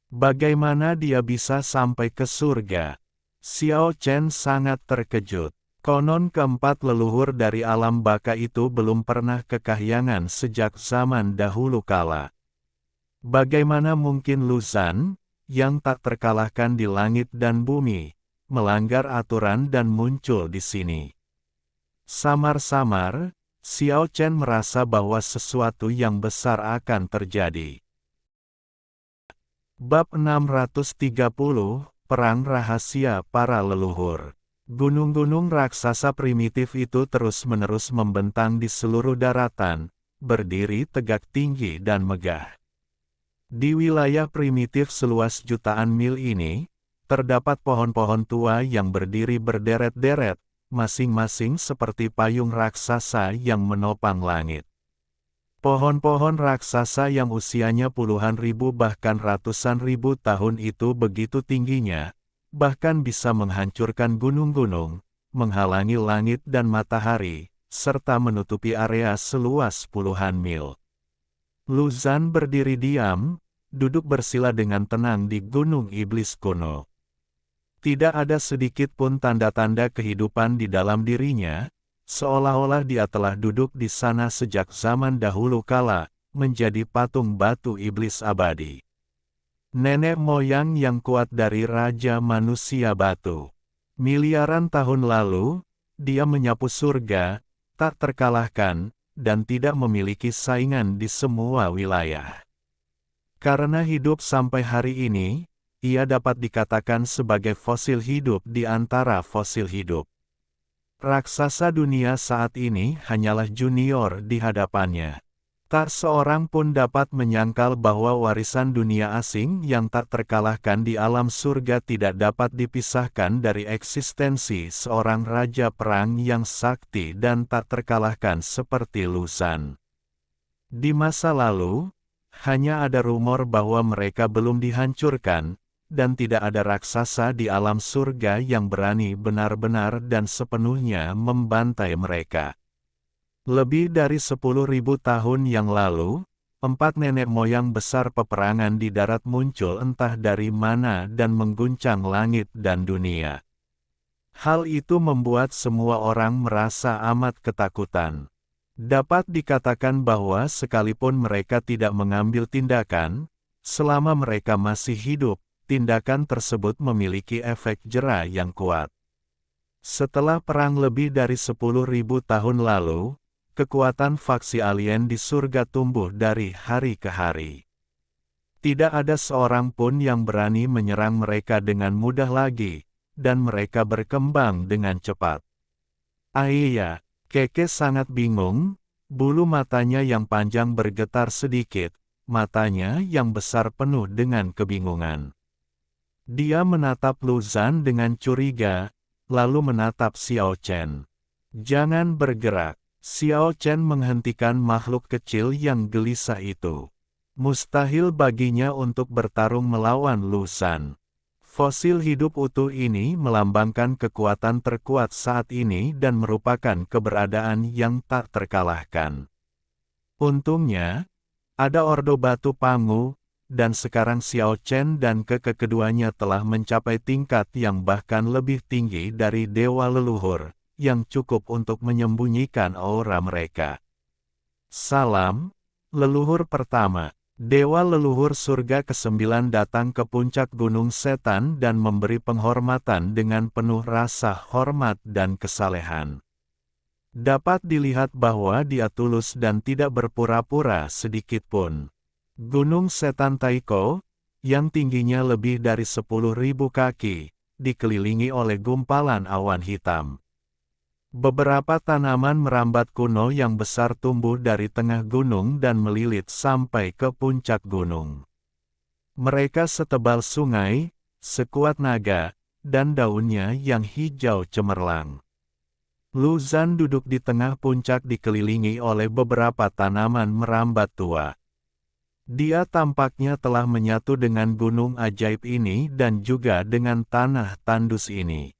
Bagaimana dia bisa sampai ke surga? Xiao Chen sangat terkejut. Konon keempat leluhur dari alam baka itu belum pernah ke kahyangan sejak zaman dahulu kala. Bagaimana mungkin Lu Zhan, yang tak terkalahkan di langit dan bumi, melanggar aturan dan muncul di sini? Samar-samar, Xiao Chen merasa bahwa sesuatu yang besar akan terjadi. Bab 630, Perang Rahasia Para Leluhur. Gunung-gunung raksasa primitif itu terus-menerus membentang di seluruh daratan, berdiri tegak tinggi dan megah. Di wilayah primitif seluas jutaan mil ini, terdapat pohon-pohon tua yang berdiri berderet-deret, masing-masing seperti payung raksasa yang menopang langit. Pohon-pohon raksasa yang usianya puluhan ribu bahkan ratusan ribu tahun itu begitu tingginya, bahkan bisa menghancurkan gunung-gunung, menghalangi langit dan matahari, serta menutupi area seluas puluhan mil. Lu Zhan berdiri diam, duduk bersila dengan tenang di gunung iblis kuno. Tidak ada sedikit pun tanda-tanda kehidupan di dalam dirinya, seolah-olah dia telah duduk di sana sejak zaman dahulu kala, menjadi patung batu iblis abadi. Nenek moyang yang kuat dari Raja Manusia Batu. Miliaran tahun lalu, dia menyapu surga, tak terkalahkan, dan tidak memiliki saingan di semua wilayah. Karena hidup sampai hari ini, ia dapat dikatakan sebagai fosil hidup di antara fosil hidup. Raksasa dunia saat ini hanyalah junior di hadapannya. Tak seorang pun dapat menyangkal bahwa warisan dunia asing yang tak terkalahkan di alam surga tidak dapat dipisahkan dari eksistensi seorang raja perang yang sakti dan tak terkalahkan seperti Lu Zhan. Di masa lalu, hanya ada rumor bahwa mereka belum dihancurkan, dan tidak ada raksasa di alam surga yang berani benar-benar dan sepenuhnya membantai mereka. Lebih dari 10.000 tahun yang lalu, 4 nenek moyang besar peperangan di darat muncul entah dari mana dan mengguncang langit dan dunia. Hal itu membuat semua orang merasa amat ketakutan. Dapat dikatakan bahwa sekalipun mereka tidak mengambil tindakan, selama mereka masih hidup, tindakan tersebut memiliki efek jera yang kuat. Setelah perang lebih dari 10.000 tahun lalu, kekuatan faksi alien di surga tumbuh dari hari ke hari. Tidak ada seorang pun yang berani menyerang mereka dengan mudah lagi, dan mereka berkembang dengan cepat. Aiya, Keke sangat bingung, bulu matanya yang panjang bergetar sedikit, matanya yang besar penuh dengan kebingungan. Dia menatap Lu Zhan dengan curiga, lalu menatap Xiao Chen. Jangan bergerak. Xiao Chen menghentikan makhluk kecil yang gelisah itu. Mustahil baginya untuk bertarung melawan Lu Zhan. Fosil hidup utuh ini melambangkan kekuatan terkuat saat ini dan merupakan keberadaan yang tak terkalahkan. Untungnya, ada Ordo Batu Pangu, dan sekarang Xiao Chen dan keduanya telah mencapai tingkat yang bahkan lebih tinggi dari dewa leluhur, yang cukup untuk menyembunyikan aura mereka. Salam, Leluhur pertama, dewa leluhur surga ke-9 datang ke puncak Gunung Setan dan memberi penghormatan dengan penuh rasa hormat dan kesalehan. Dapat dilihat bahwa dia tulus dan tidak berpura-pura sedikitpun. Gunung Setan Taiko, yang tingginya lebih dari 10.000 kaki, dikelilingi oleh gumpalan awan hitam. Beberapa tanaman merambat kuno yang besar tumbuh dari tengah gunung dan melilit sampai ke puncak gunung. Mereka setebal sungai, sekuat naga, dan daunnya yang hijau cemerlang. Lu Zhan duduk di tengah puncak dikelilingi oleh beberapa tanaman merambat tua. Dia tampaknya telah menyatu dengan gunung ajaib ini dan juga dengan tanah tandus ini.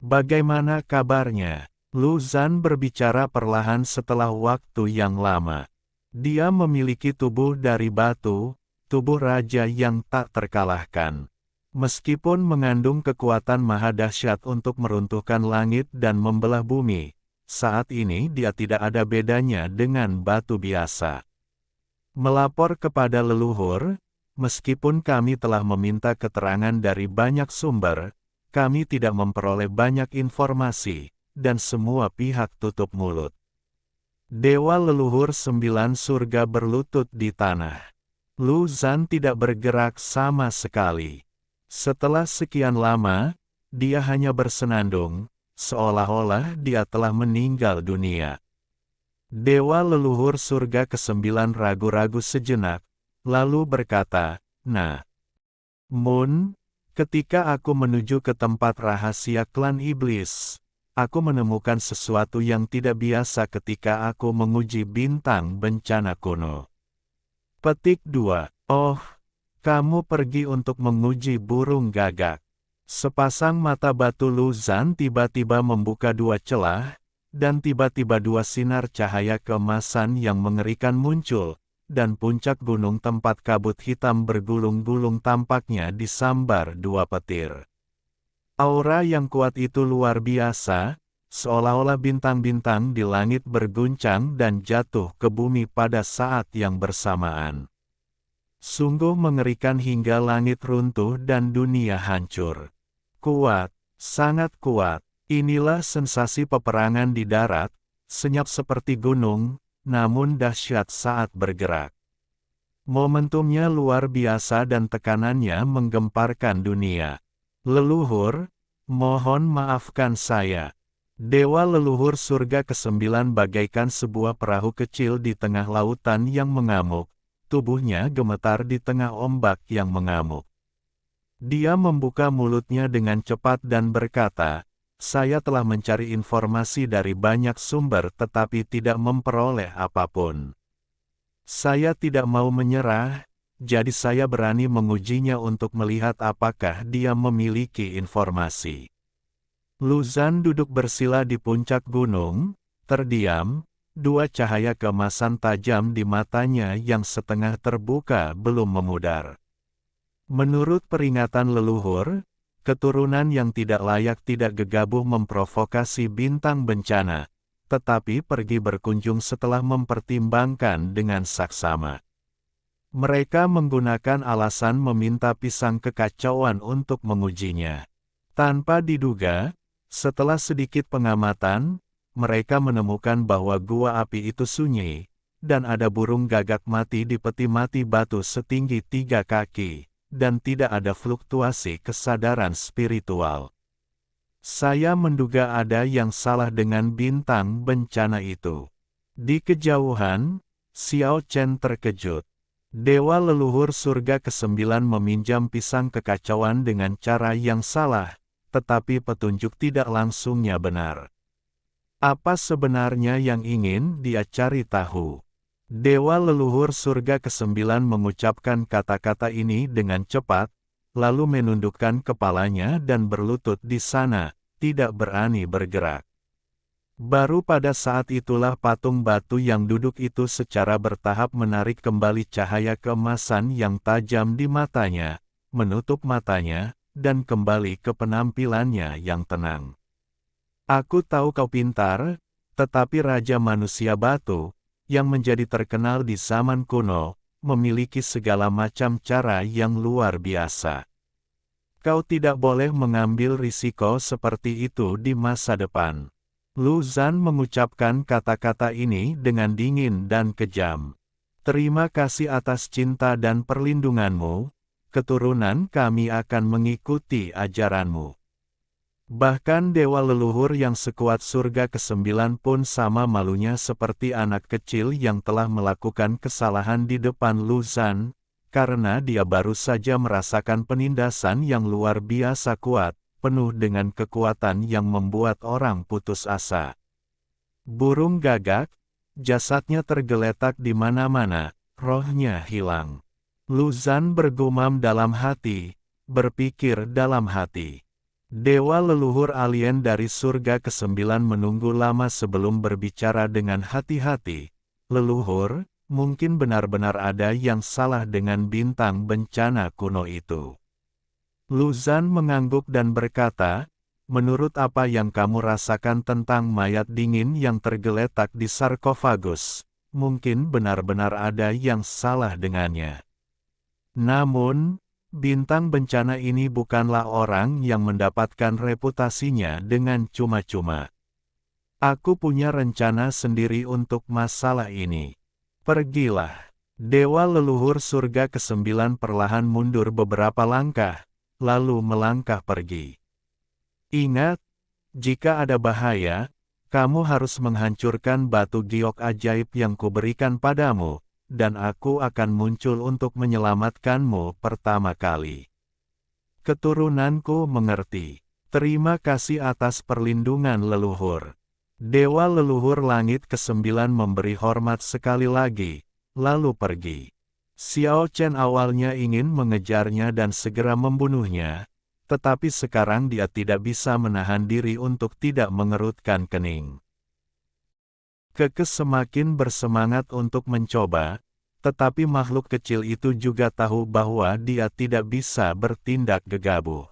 Bagaimana kabarnya? Lu Zhan berbicara perlahan setelah waktu yang lama. Dia memiliki tubuh dari batu, tubuh raja yang tak terkalahkan. Meskipun mengandung kekuatan maha dahsyat untuk meruntuhkan langit dan membelah bumi, saat ini dia tidak ada bedanya dengan batu biasa. Melapor kepada leluhur, meskipun kami telah meminta keterangan dari banyak sumber, kami tidak memperoleh banyak informasi, dan semua pihak tutup mulut. Dewa leluhur 9 surga berlutut di tanah. Lu Zhan tidak bergerak sama sekali. Setelah sekian lama, dia hanya bersenandung, seolah-olah dia telah meninggal dunia. Dewa leluhur surga ke-9 ragu-ragu sejenak, lalu berkata, "Nah, Moon, ketika aku menuju ke tempat rahasia klan iblis, aku menemukan sesuatu yang tidak biasa ketika aku menguji bintang bencana kuno." Petik 2. Oh, kamu pergi untuk menguji burung gagak. Sepasang mata batu Lu Zhan tiba-tiba membuka dua celah, dan tiba-tiba dua sinar cahaya keemasan yang mengerikan muncul, dan puncak gunung tempat kabut hitam bergulung-gulung tampaknya disambar dua petir. Aura yang kuat itu luar biasa, seolah-olah bintang-bintang di langit berguncang dan jatuh ke bumi pada saat yang bersamaan. Sungguh mengerikan hingga langit runtuh dan dunia hancur. Kuat, sangat kuat. Inilah sensasi peperangan di darat, senyap seperti gunung, namun dahsyat saat bergerak. Momentumnya luar biasa dan tekanannya menggemparkan dunia. Leluhur, mohon maafkan saya. Dewa leluhur surga ke-9 bagaikan sebuah perahu kecil di tengah lautan yang mengamuk. Tubuhnya gemetar di tengah ombak yang mengamuk. Dia membuka mulutnya dengan cepat dan berkata, "Saya telah mencari informasi dari banyak sumber tetapi tidak memperoleh apapun. Saya tidak mau menyerah, jadi saya berani mengujinya untuk melihat apakah dia memiliki informasi." Lu Zhan duduk bersila di puncak gunung, terdiam. Dua cahaya keemasan tajam di matanya yang setengah terbuka belum memudar. Menurut peringatan leluhur, keturunan yang tidak layak tidak gegabah memprovokasi bintang bencana, tetapi pergi berkunjung setelah mempertimbangkan dengan saksama. Mereka menggunakan alasan meminta pisang kekacauan untuk mengujinya. Tanpa diduga, setelah sedikit pengamatan, mereka menemukan bahwa gua api itu sunyi, dan ada burung gagak mati di peti mati batu setinggi 3 kaki, dan tidak ada fluktuasi kesadaran spiritual. Saya menduga ada yang salah dengan bintang bencana itu. Di kejauhan, Xiao Chen terkejut. Dewa leluhur surga ke-9 meminjam pisang kekacauan dengan cara yang salah, tetapi petunjuk tidak langsungnya benar. Apa sebenarnya yang ingin dia cari tahu? Dewa leluhur surga ke-9 mengucapkan kata-kata ini dengan cepat, lalu menundukkan kepalanya dan berlutut di sana, tidak berani bergerak. Baru pada saat itulah patung batu yang duduk itu secara bertahap menarik kembali cahaya keemasan yang tajam di matanya, menutup matanya, dan kembali ke penampilannya yang tenang. "Aku tahu kau pintar, tetapi Raja Manusia Batu, yang menjadi terkenal di zaman kuno, memiliki segala macam cara yang luar biasa. Kau tidak boleh mengambil risiko seperti itu di masa depan. Lu Zhan mengucapkan kata-kata ini dengan dingin dan kejam. Terima kasih atas cinta dan perlindunganmu, keturunan kami akan mengikuti ajaranmu. Bahkan dewa leluhur yang sekuat surga ke-9 pun sama malunya seperti anak kecil yang telah melakukan kesalahan di depan Lu Zhan, karena dia baru saja merasakan penindasan yang luar biasa kuat, penuh dengan kekuatan yang membuat orang putus asa. Burung gagak, jasadnya tergeletak di mana-mana, rohnya hilang. Lu Zhan bergumam dalam hati, berpikir dalam hati. Dewa leluhur alien dari surga ke-9 menunggu lama sebelum berbicara dengan hati-hati. Leluhur, mungkin benar-benar ada yang salah dengan bintang bencana kuno itu. Lu Zhan mengangguk dan berkata, menurut apa yang kamu rasakan tentang mayat dingin yang tergeletak di sarkofagus, mungkin benar-benar ada yang salah dengannya. Namun, bintang bencana ini bukanlah orang yang mendapatkan reputasinya dengan cuma-cuma. Aku punya rencana sendiri untuk masalah ini. Pergilah. Dewa leluhur surga ke-9 perlahan mundur beberapa langkah, lalu melangkah pergi. Ingat, jika ada bahaya, kamu harus menghancurkan batu giok ajaib yang kuberikan padamu, dan aku akan muncul untuk menyelamatkanmu pertama kali. Keturunanku mengerti. Terima kasih atas perlindungan leluhur. Dewa leluhur langit ke-9 memberi hormat sekali lagi, lalu pergi. Xiao Chen awalnya ingin mengejarnya dan segera membunuhnya, tetapi sekarang dia tidak bisa menahan diri untuk tidak mengerutkan kening. Keke semakin bersemangat untuk mencoba, tetapi makhluk kecil itu juga tahu bahwa dia tidak bisa bertindak gegabah.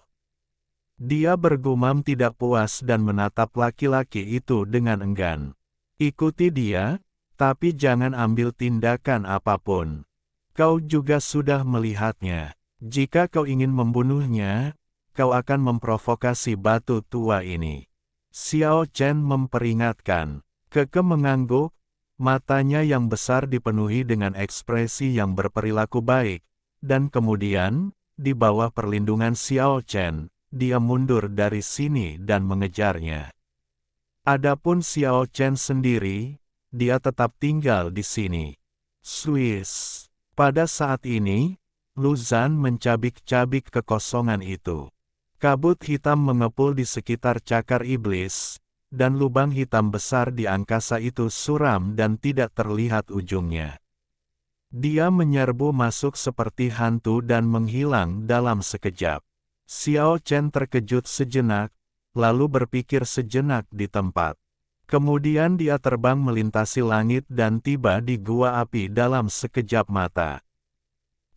Dia bergumam tidak puas dan menatap laki-laki itu dengan enggan. Ikuti dia, tapi jangan ambil tindakan apapun. Kau juga sudah melihatnya. Jika kau ingin membunuhnya, kau akan memprovokasi batu tua ini. Xiao Chen memperingatkan. Keke mengangguk, matanya yang besar dipenuhi dengan ekspresi yang berperilaku baik, dan kemudian, di bawah perlindungan Xiao Chen, dia mundur dari sini dan mengejarnya. Adapun Xiao Chen sendiri, dia tetap tinggal di sini. Swiss. Pada saat ini, Lu Zhan mencabik-cabik kekosongan itu. Kabut hitam mengepul di sekitar cakar iblis, dan lubang hitam besar di angkasa itu suram dan tidak terlihat ujungnya. Dia menyerbu masuk seperti hantu dan menghilang dalam sekejap. Xiao Chen terkejut sejenak, lalu berpikir sejenak di tempat. Kemudian dia terbang melintasi langit dan tiba di gua api dalam sekejap mata.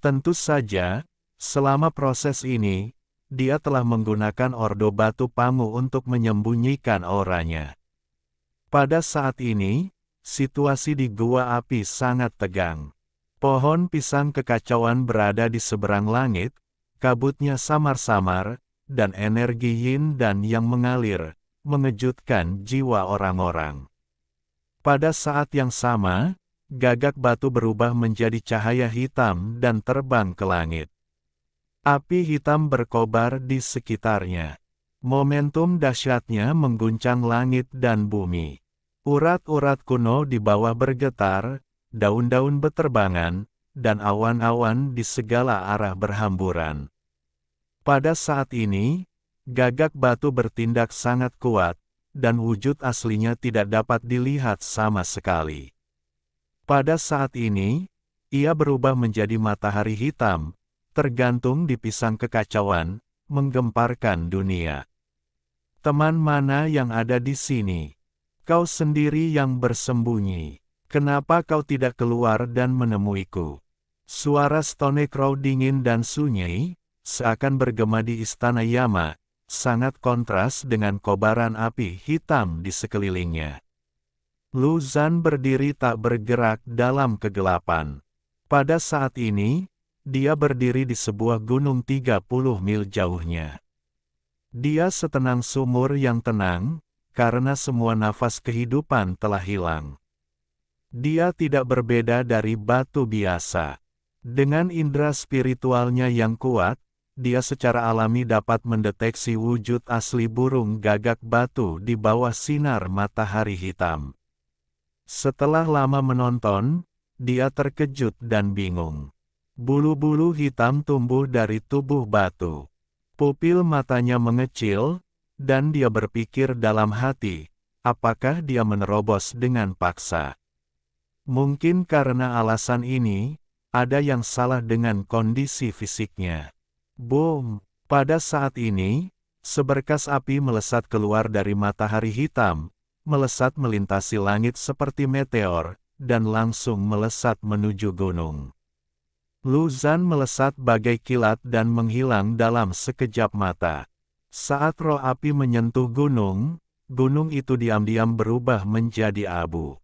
Tentu saja, selama proses ini, dia telah menggunakan ordo batu pamu untuk menyembunyikan auranya. Pada saat ini, situasi di gua api sangat tegang. Pohon pisang kekacauan berada di seberang langit, kabutnya samar-samar, dan energi yin dan yang mengalir, mengejutkan jiwa orang-orang. Pada saat yang sama, gagak batu berubah menjadi cahaya hitam dan terbang ke langit. Api hitam berkobar di sekitarnya. Momentum dahsyatnya mengguncang langit dan bumi. Urat-urat kuno di bawah bergetar, daun-daun beterbangan, dan awan-awan di segala arah berhamburan. Pada saat ini, gagak batu bertindak sangat kuat, dan wujud aslinya tidak dapat dilihat sama sekali. Pada saat ini, ia berubah menjadi matahari hitam, tergantung di pisang kekacauan, menggemparkan dunia. Teman mana yang ada di sini? Kau sendiri yang bersembunyi. Kenapa kau tidak keluar dan menemuiku? Suara Stone Crow dingin dan sunyi, seakan bergema di istana Yama, sangat kontras dengan kobaran api hitam di sekelilingnya. Lu Zhan berdiri tak bergerak dalam kegelapan. Pada saat ini, dia berdiri di sebuah gunung 30 mil jauhnya. Dia setenang sumur yang tenang, karena semua nafas kehidupan telah hilang. Dia tidak berbeda dari batu biasa. Dengan indera spiritualnya yang kuat, dia secara alami dapat mendeteksi wujud asli burung gagak batu di bawah sinar matahari hitam. Setelah lama menonton, dia terkejut dan bingung. Bulu-bulu hitam tumbuh dari tubuh batu. Pupil matanya mengecil, dan dia berpikir dalam hati, apakah dia menerobos dengan paksa? Mungkin karena alasan ini, ada yang salah dengan kondisi fisiknya. Boom! Pada saat ini, seberkas api melesat keluar dari matahari hitam, melesat melintasi langit seperti meteor, dan langsung melesat menuju gunung. Lu Zhan melesat bagai kilat dan menghilang dalam sekejap mata. Saat roh api menyentuh gunung, gunung itu diam-diam berubah menjadi abu.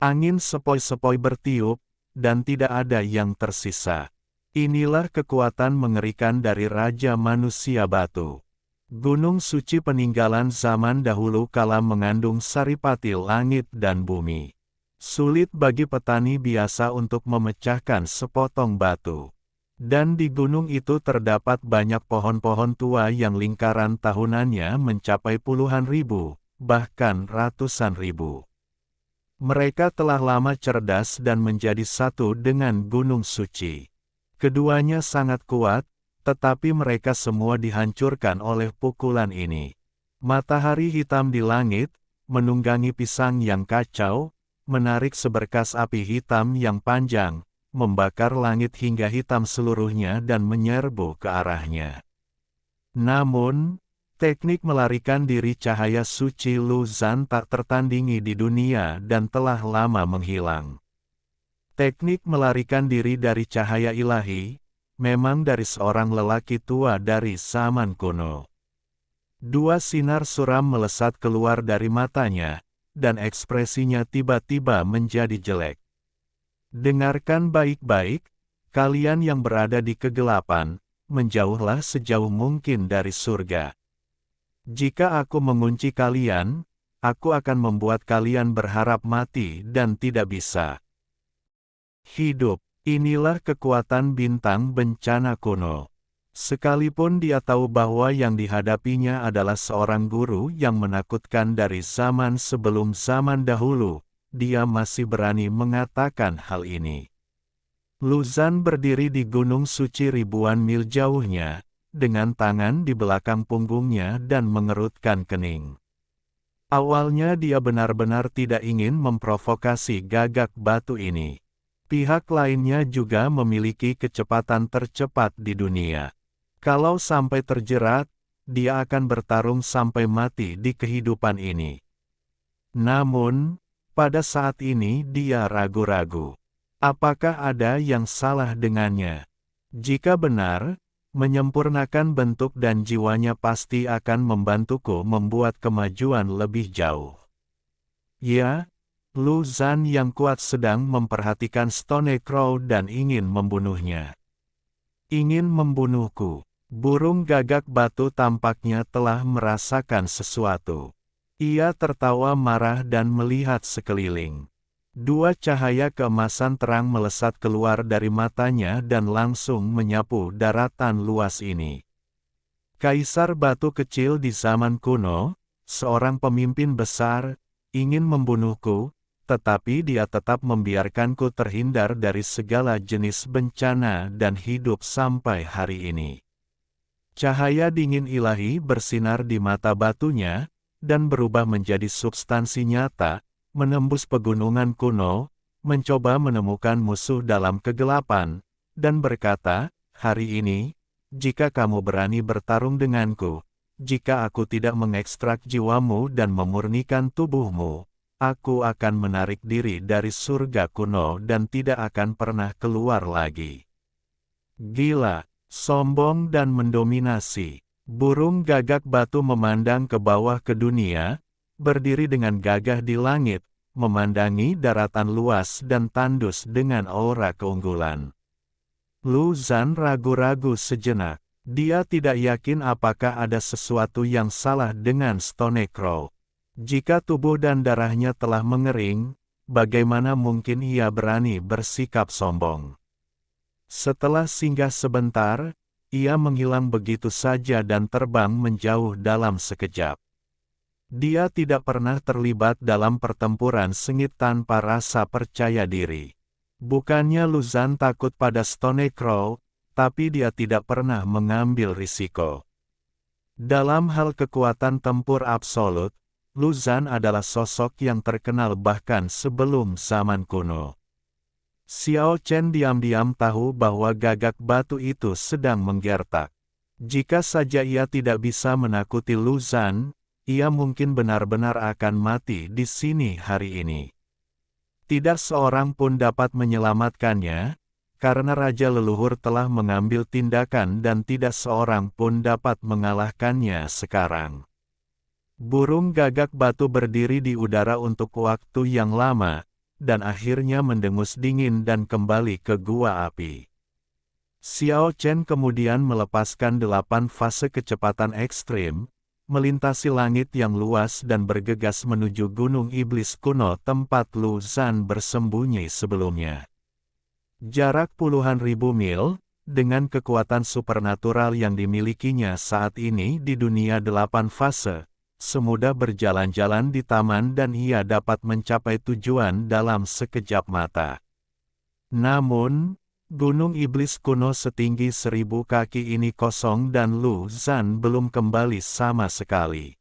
Angin sepoi-sepoi bertiup, dan tidak ada yang tersisa. Inilah kekuatan mengerikan dari Raja Manusia Batu. Gunung suci peninggalan zaman dahulu kala mengandung saripati langit dan bumi. Sulit bagi petani biasa untuk memecahkan sepotong batu. Dan di gunung itu terdapat banyak pohon-pohon tua yang lingkaran tahunannya mencapai puluhan ribu, bahkan ratusan ribu. Mereka telah lama cerdas dan menjadi satu dengan gunung suci. Keduanya sangat kuat, tetapi mereka semua dihancurkan oleh pukulan ini. Matahari hitam di langit, menunggangi pisang yang kacau, menarik seberkas api hitam yang panjang, membakar langit hingga hitam seluruhnya dan menyerbu ke arahnya. Namun, teknik melarikan diri cahaya suci Lu Zhan tak tertandingi di dunia dan telah lama menghilang. Teknik melarikan diri dari cahaya ilahi, memang dari seorang lelaki tua dari zaman kuno. Dua sinar suram melesat keluar dari matanya, dan ekspresinya tiba-tiba menjadi jelek. Dengarkan baik-baik, kalian yang berada di kegelapan, menjauhlah sejauh mungkin dari surga. Jika aku mengunci kalian, aku akan membuat kalian berharap mati dan tidak bisa hidup. Inilah kekuatan bintang bencana kuno. Sekalipun dia tahu bahwa yang dihadapinya adalah seorang guru yang menakutkan dari zaman sebelum zaman dahulu, dia masih berani mengatakan hal ini. Lu Zhan berdiri di gunung suci ribuan mil jauhnya, dengan tangan di belakang punggungnya dan mengerutkan kening. Awalnya dia benar-benar tidak ingin memprovokasi gagak batu ini. Pihak lainnya juga memiliki kecepatan tercepat di dunia. Kalau sampai terjerat, dia akan bertarung sampai mati di kehidupan ini. Namun, pada saat ini dia ragu-ragu. Apakah ada yang salah dengannya? Jika benar, menyempurnakan bentuk dan jiwanya pasti akan membantuku membuat kemajuan lebih jauh. Ya, Lu Zhan yang kuat sedang memperhatikan Stone Crow dan ingin membunuhnya. Ingin membunuhku. Burung gagak batu tampaknya telah merasakan sesuatu. Ia tertawa marah dan melihat sekeliling. Dua cahaya keemasan terang melesat keluar dari matanya dan langsung menyapu daratan luas ini. Kaisar batu kecil di zaman kuno, seorang pemimpin besar, ingin membunuhku, tetapi dia tetap membiarkanku terhindar dari segala jenis bencana dan hidup sampai hari ini. Cahaya dingin ilahi bersinar di mata batunya, dan berubah menjadi substansi nyata, menembus pegunungan kuno, mencoba menemukan musuh dalam kegelapan, dan berkata, "Hari ini, jika kamu berani bertarung denganku, jika aku tidak mengekstrak jiwamu dan memurnikan tubuhmu, aku akan menarik diri dari surga kuno dan tidak akan pernah keluar lagi." Gila, sombong dan mendominasi. Burung gagak batu memandang ke bawah ke dunia, berdiri dengan gagah di langit, memandangi daratan luas dan tandus dengan aura keunggulan. Lu Zhan ragu-ragu sejenak. Dia tidak yakin apakah ada sesuatu yang salah dengan Stone Crow. Jika tubuh dan darahnya telah mengering, bagaimana mungkin ia berani bersikap sombong? Setelah singgah sebentar, ia menghilang begitu saja dan terbang menjauh dalam sekejap. Dia tidak pernah terlibat dalam pertempuran sengit tanpa rasa percaya diri. Bukannya Lu Zhan takut pada Stone Crow, tapi dia tidak pernah mengambil risiko. Dalam hal kekuatan tempur absolut, Lu Zhan adalah sosok yang terkenal bahkan sebelum zaman kuno. Xiao Chen diam-diam tahu bahwa gagak batu itu sedang menggertak. Jika saja ia tidak bisa menakuti Lu Zhan, ia mungkin benar-benar akan mati di sini hari ini. Tidak seorang pun dapat menyelamatkannya, karena Raja Leluhur telah mengambil tindakan dan tidak seorang pun dapat mengalahkannya sekarang. Burung gagak batu berdiri di udara untuk waktu yang lama, dan akhirnya mendengus dingin dan kembali ke gua api. Xiao Chen kemudian melepaskan 8 fase kecepatan ekstrim, melintasi langit yang luas dan bergegas menuju Gunung Iblis kuno tempat Lu Zhan bersembunyi sebelumnya. Jarak puluhan ribu mil, dengan kekuatan supernatural yang dimilikinya saat ini di dunia 8 fase, semudah berjalan-jalan di taman dan ia dapat mencapai tujuan dalam sekejap mata. Namun, Gunung Iblis kuno setinggi 1000 kaki ini kosong dan Lu Zhan belum kembali sama sekali.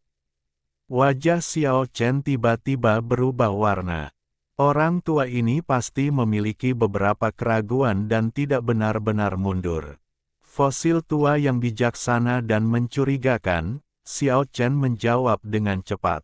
Wajah Xiao Chen tiba-tiba berubah warna. Orang tua ini pasti memiliki beberapa keraguan dan tidak benar-benar mundur. Fosil tua yang bijaksana dan mencurigakan, Xiao Chen menjawab dengan cepat.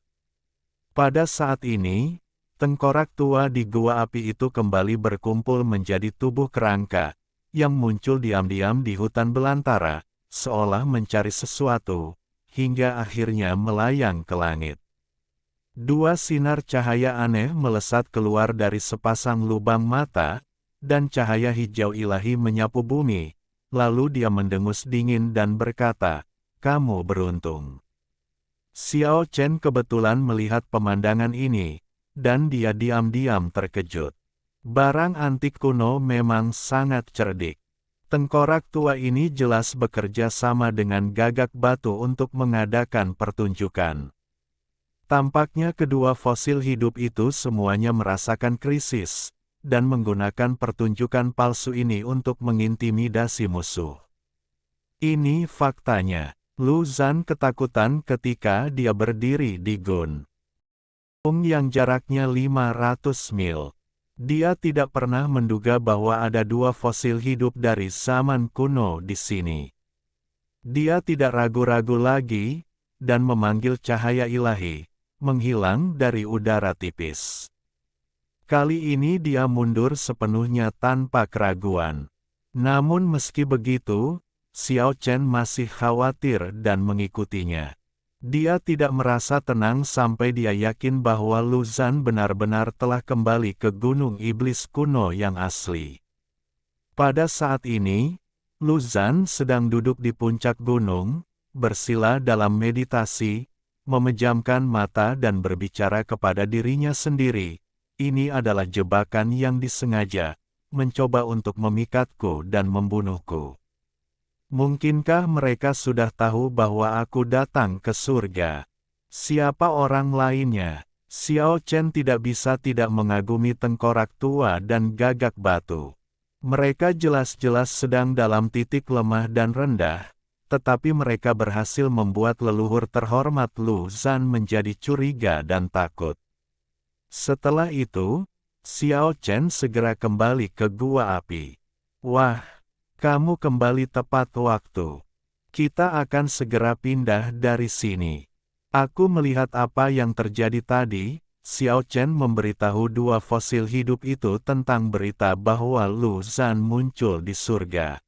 Pada saat ini, tengkorak tua di gua api itu kembali berkumpul menjadi tubuh kerangka, yang muncul diam-diam di hutan belantara, seolah mencari sesuatu, hingga akhirnya melayang ke langit. 2 sinar cahaya aneh melesat keluar dari sepasang lubang mata, dan cahaya hijau ilahi menyapu bumi, lalu dia mendengus dingin dan berkata, "Kamu beruntung." Xiao Chen kebetulan melihat pemandangan ini, dan dia diam-diam terkejut. Barang antik kuno memang sangat cerdik. Tengkorak tua ini jelas bekerja sama dengan gagak batu untuk mengadakan pertunjukan. Tampaknya kedua fosil hidup itu semuanya merasakan krisis, dan menggunakan pertunjukan palsu ini untuk mengintimidasi musuh. Ini faktanya. Lu Zhan ketakutan ketika dia berdiri di gunung yang jaraknya 500 mil. Dia tidak pernah menduga bahwa ada 2 fosil hidup dari zaman kuno di sini. Dia tidak ragu-ragu lagi, dan memanggil cahaya ilahi, menghilang dari udara tipis. Kali ini dia mundur sepenuhnya tanpa keraguan. Namun meski begitu, Xiao Chen masih khawatir dan mengikutinya. Dia tidak merasa tenang sampai dia yakin bahwa Lu Zhan benar-benar telah kembali ke Gunung Iblis kuno yang asli. Pada saat ini, Lu Zhan sedang duduk di puncak gunung, bersila dalam meditasi, memejamkan mata dan berbicara kepada dirinya sendiri. Ini adalah jebakan yang disengaja, mencoba untuk memikatku dan membunuhku. Mungkinkah mereka sudah tahu bahwa aku datang ke surga? Siapa orang lainnya? Xiao Chen tidak bisa tidak mengagumi tengkorak tua dan gagak batu. Mereka jelas-jelas sedang dalam titik lemah dan rendah, tetapi mereka berhasil membuat leluhur terhormat Lu Zhan menjadi curiga dan takut. Setelah itu, Xiao Chen segera kembali ke gua api. "Wah, kamu kembali tepat waktu. Kita akan segera pindah dari sini. Aku melihat apa yang terjadi tadi." Xiao Chen memberitahu 2 fosil hidup itu tentang berita bahwa Lu Zhan muncul di surga.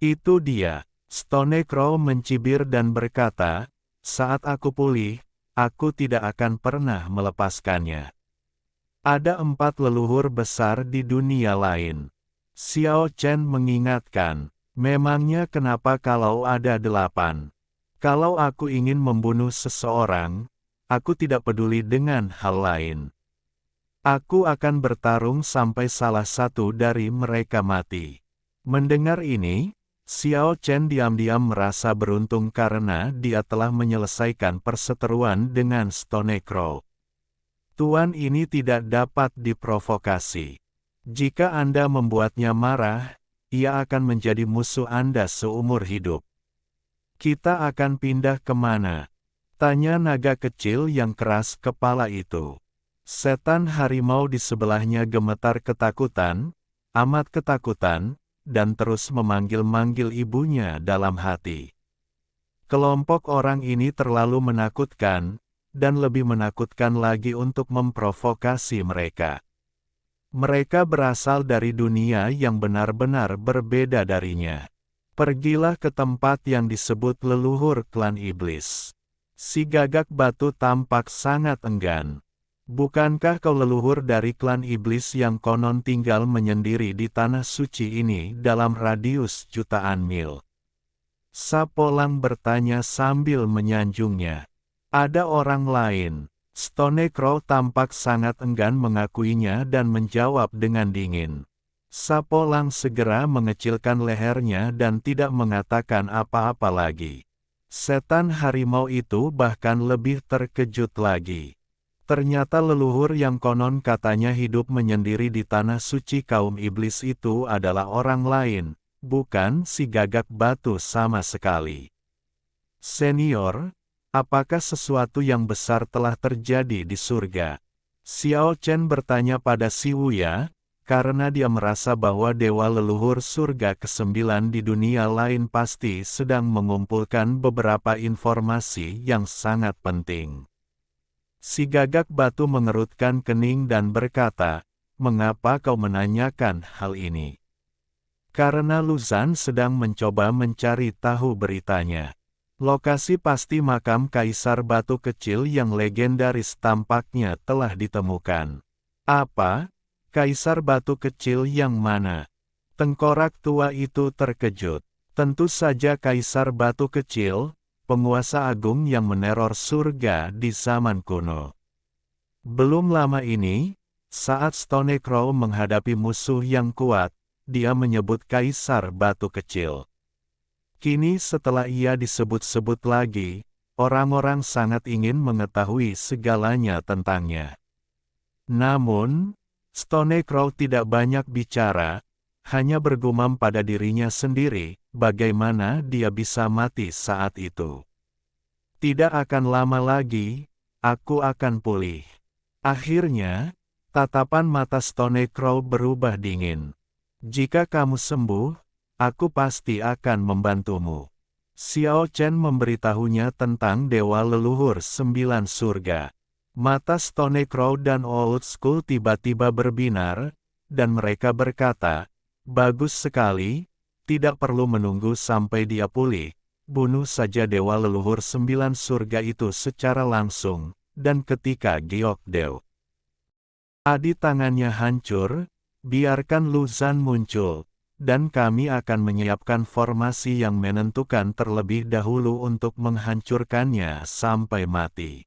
"Itu dia." Stone Crow mencibir dan berkata, "Saat aku pulih, aku tidak akan pernah melepaskannya." Ada 4 leluhur besar di dunia lain. Xiao Chen mengingatkan, memangnya kenapa kalau ada 8? Kalau aku ingin membunuh seseorang, aku tidak peduli dengan hal lain. Aku akan bertarung sampai salah satu dari mereka mati. Mendengar ini, Xiao Chen diam-diam merasa beruntung karena dia telah menyelesaikan perseteruan dengan Stone Crow. Tuan ini tidak dapat diprovokasi. Jika Anda membuatnya marah, ia akan menjadi musuh Anda seumur hidup. Kita akan pindah kemana? Tanya naga kecil yang keras kepala itu. Setan harimau di sebelahnya gemetar ketakutan, amat ketakutan, dan terus memanggil-manggil ibunya dalam hati. Kelompok orang ini terlalu menakutkan, dan lebih menakutkan lagi untuk memprovokasi mereka. Mereka berasal dari dunia yang benar-benar berbeda darinya. Pergilah ke tempat yang disebut leluhur klan iblis. Si gagak batu tampak sangat enggan. Bukankah kau leluhur dari klan iblis yang konon tinggal menyendiri di tanah suci ini dalam radius jutaan mil? Sapolang bertanya sambil menyanjungnya. Ada orang lain. Stone Crow tampak sangat enggan mengakuinya dan menjawab dengan dingin. Sapolang segera mengecilkan lehernya dan tidak mengatakan apa-apa lagi. Setan harimau itu bahkan lebih terkejut lagi. Ternyata leluhur yang konon katanya hidup menyendiri di tanah suci kaum iblis itu adalah orang lain, bukan si gagak batu sama sekali. Senior, apakah sesuatu yang besar telah terjadi di surga? Xiao Chen bertanya pada Si Wuya, karena dia merasa bahwa dewa leluhur surga ke-9 di dunia lain pasti sedang mengumpulkan beberapa informasi yang sangat penting. Si gagak batu mengerutkan kening dan berkata, "Mengapa kau menanyakan hal ini?" Karena Luzan sedang mencoba mencari tahu beritanya. Lokasi pasti makam kaisar batu kecil yang legendaris tampaknya telah ditemukan. Apa? Kaisar batu kecil yang mana? Tengkorak tua itu terkejut. Tentu saja kaisar batu kecil, penguasa agung yang meneror surga di zaman kuno. Belum lama ini, saat Stone Crow menghadapi musuh yang kuat, dia menyebut kaisar batu kecil. Kini setelah ia disebut-sebut lagi, orang-orang sangat ingin mengetahui segalanya tentangnya. Namun, Stone Crow tidak banyak bicara, hanya bergumam pada dirinya sendiri, bagaimana dia bisa mati saat itu. Tidak akan lama lagi, aku akan pulih. Akhirnya, tatapan mata Stone Crow berubah dingin. Jika kamu sembuh, aku pasti akan membantumu. Xiao Chen memberitahunya tentang dewa leluhur 9 surga. Mata Stone Crow dan Old School tiba-tiba berbinar, dan mereka berkata, "Bagus sekali, tidak perlu menunggu sampai dia pulih. Bunuh saja dewa leluhur 9 surga itu secara langsung." Dan ketika Giok Deo adi tangannya hancur, biarkan Luzan muncul, dan kami akan menyiapkan formasi yang menentukan terlebih dahulu untuk menghancurkannya sampai mati.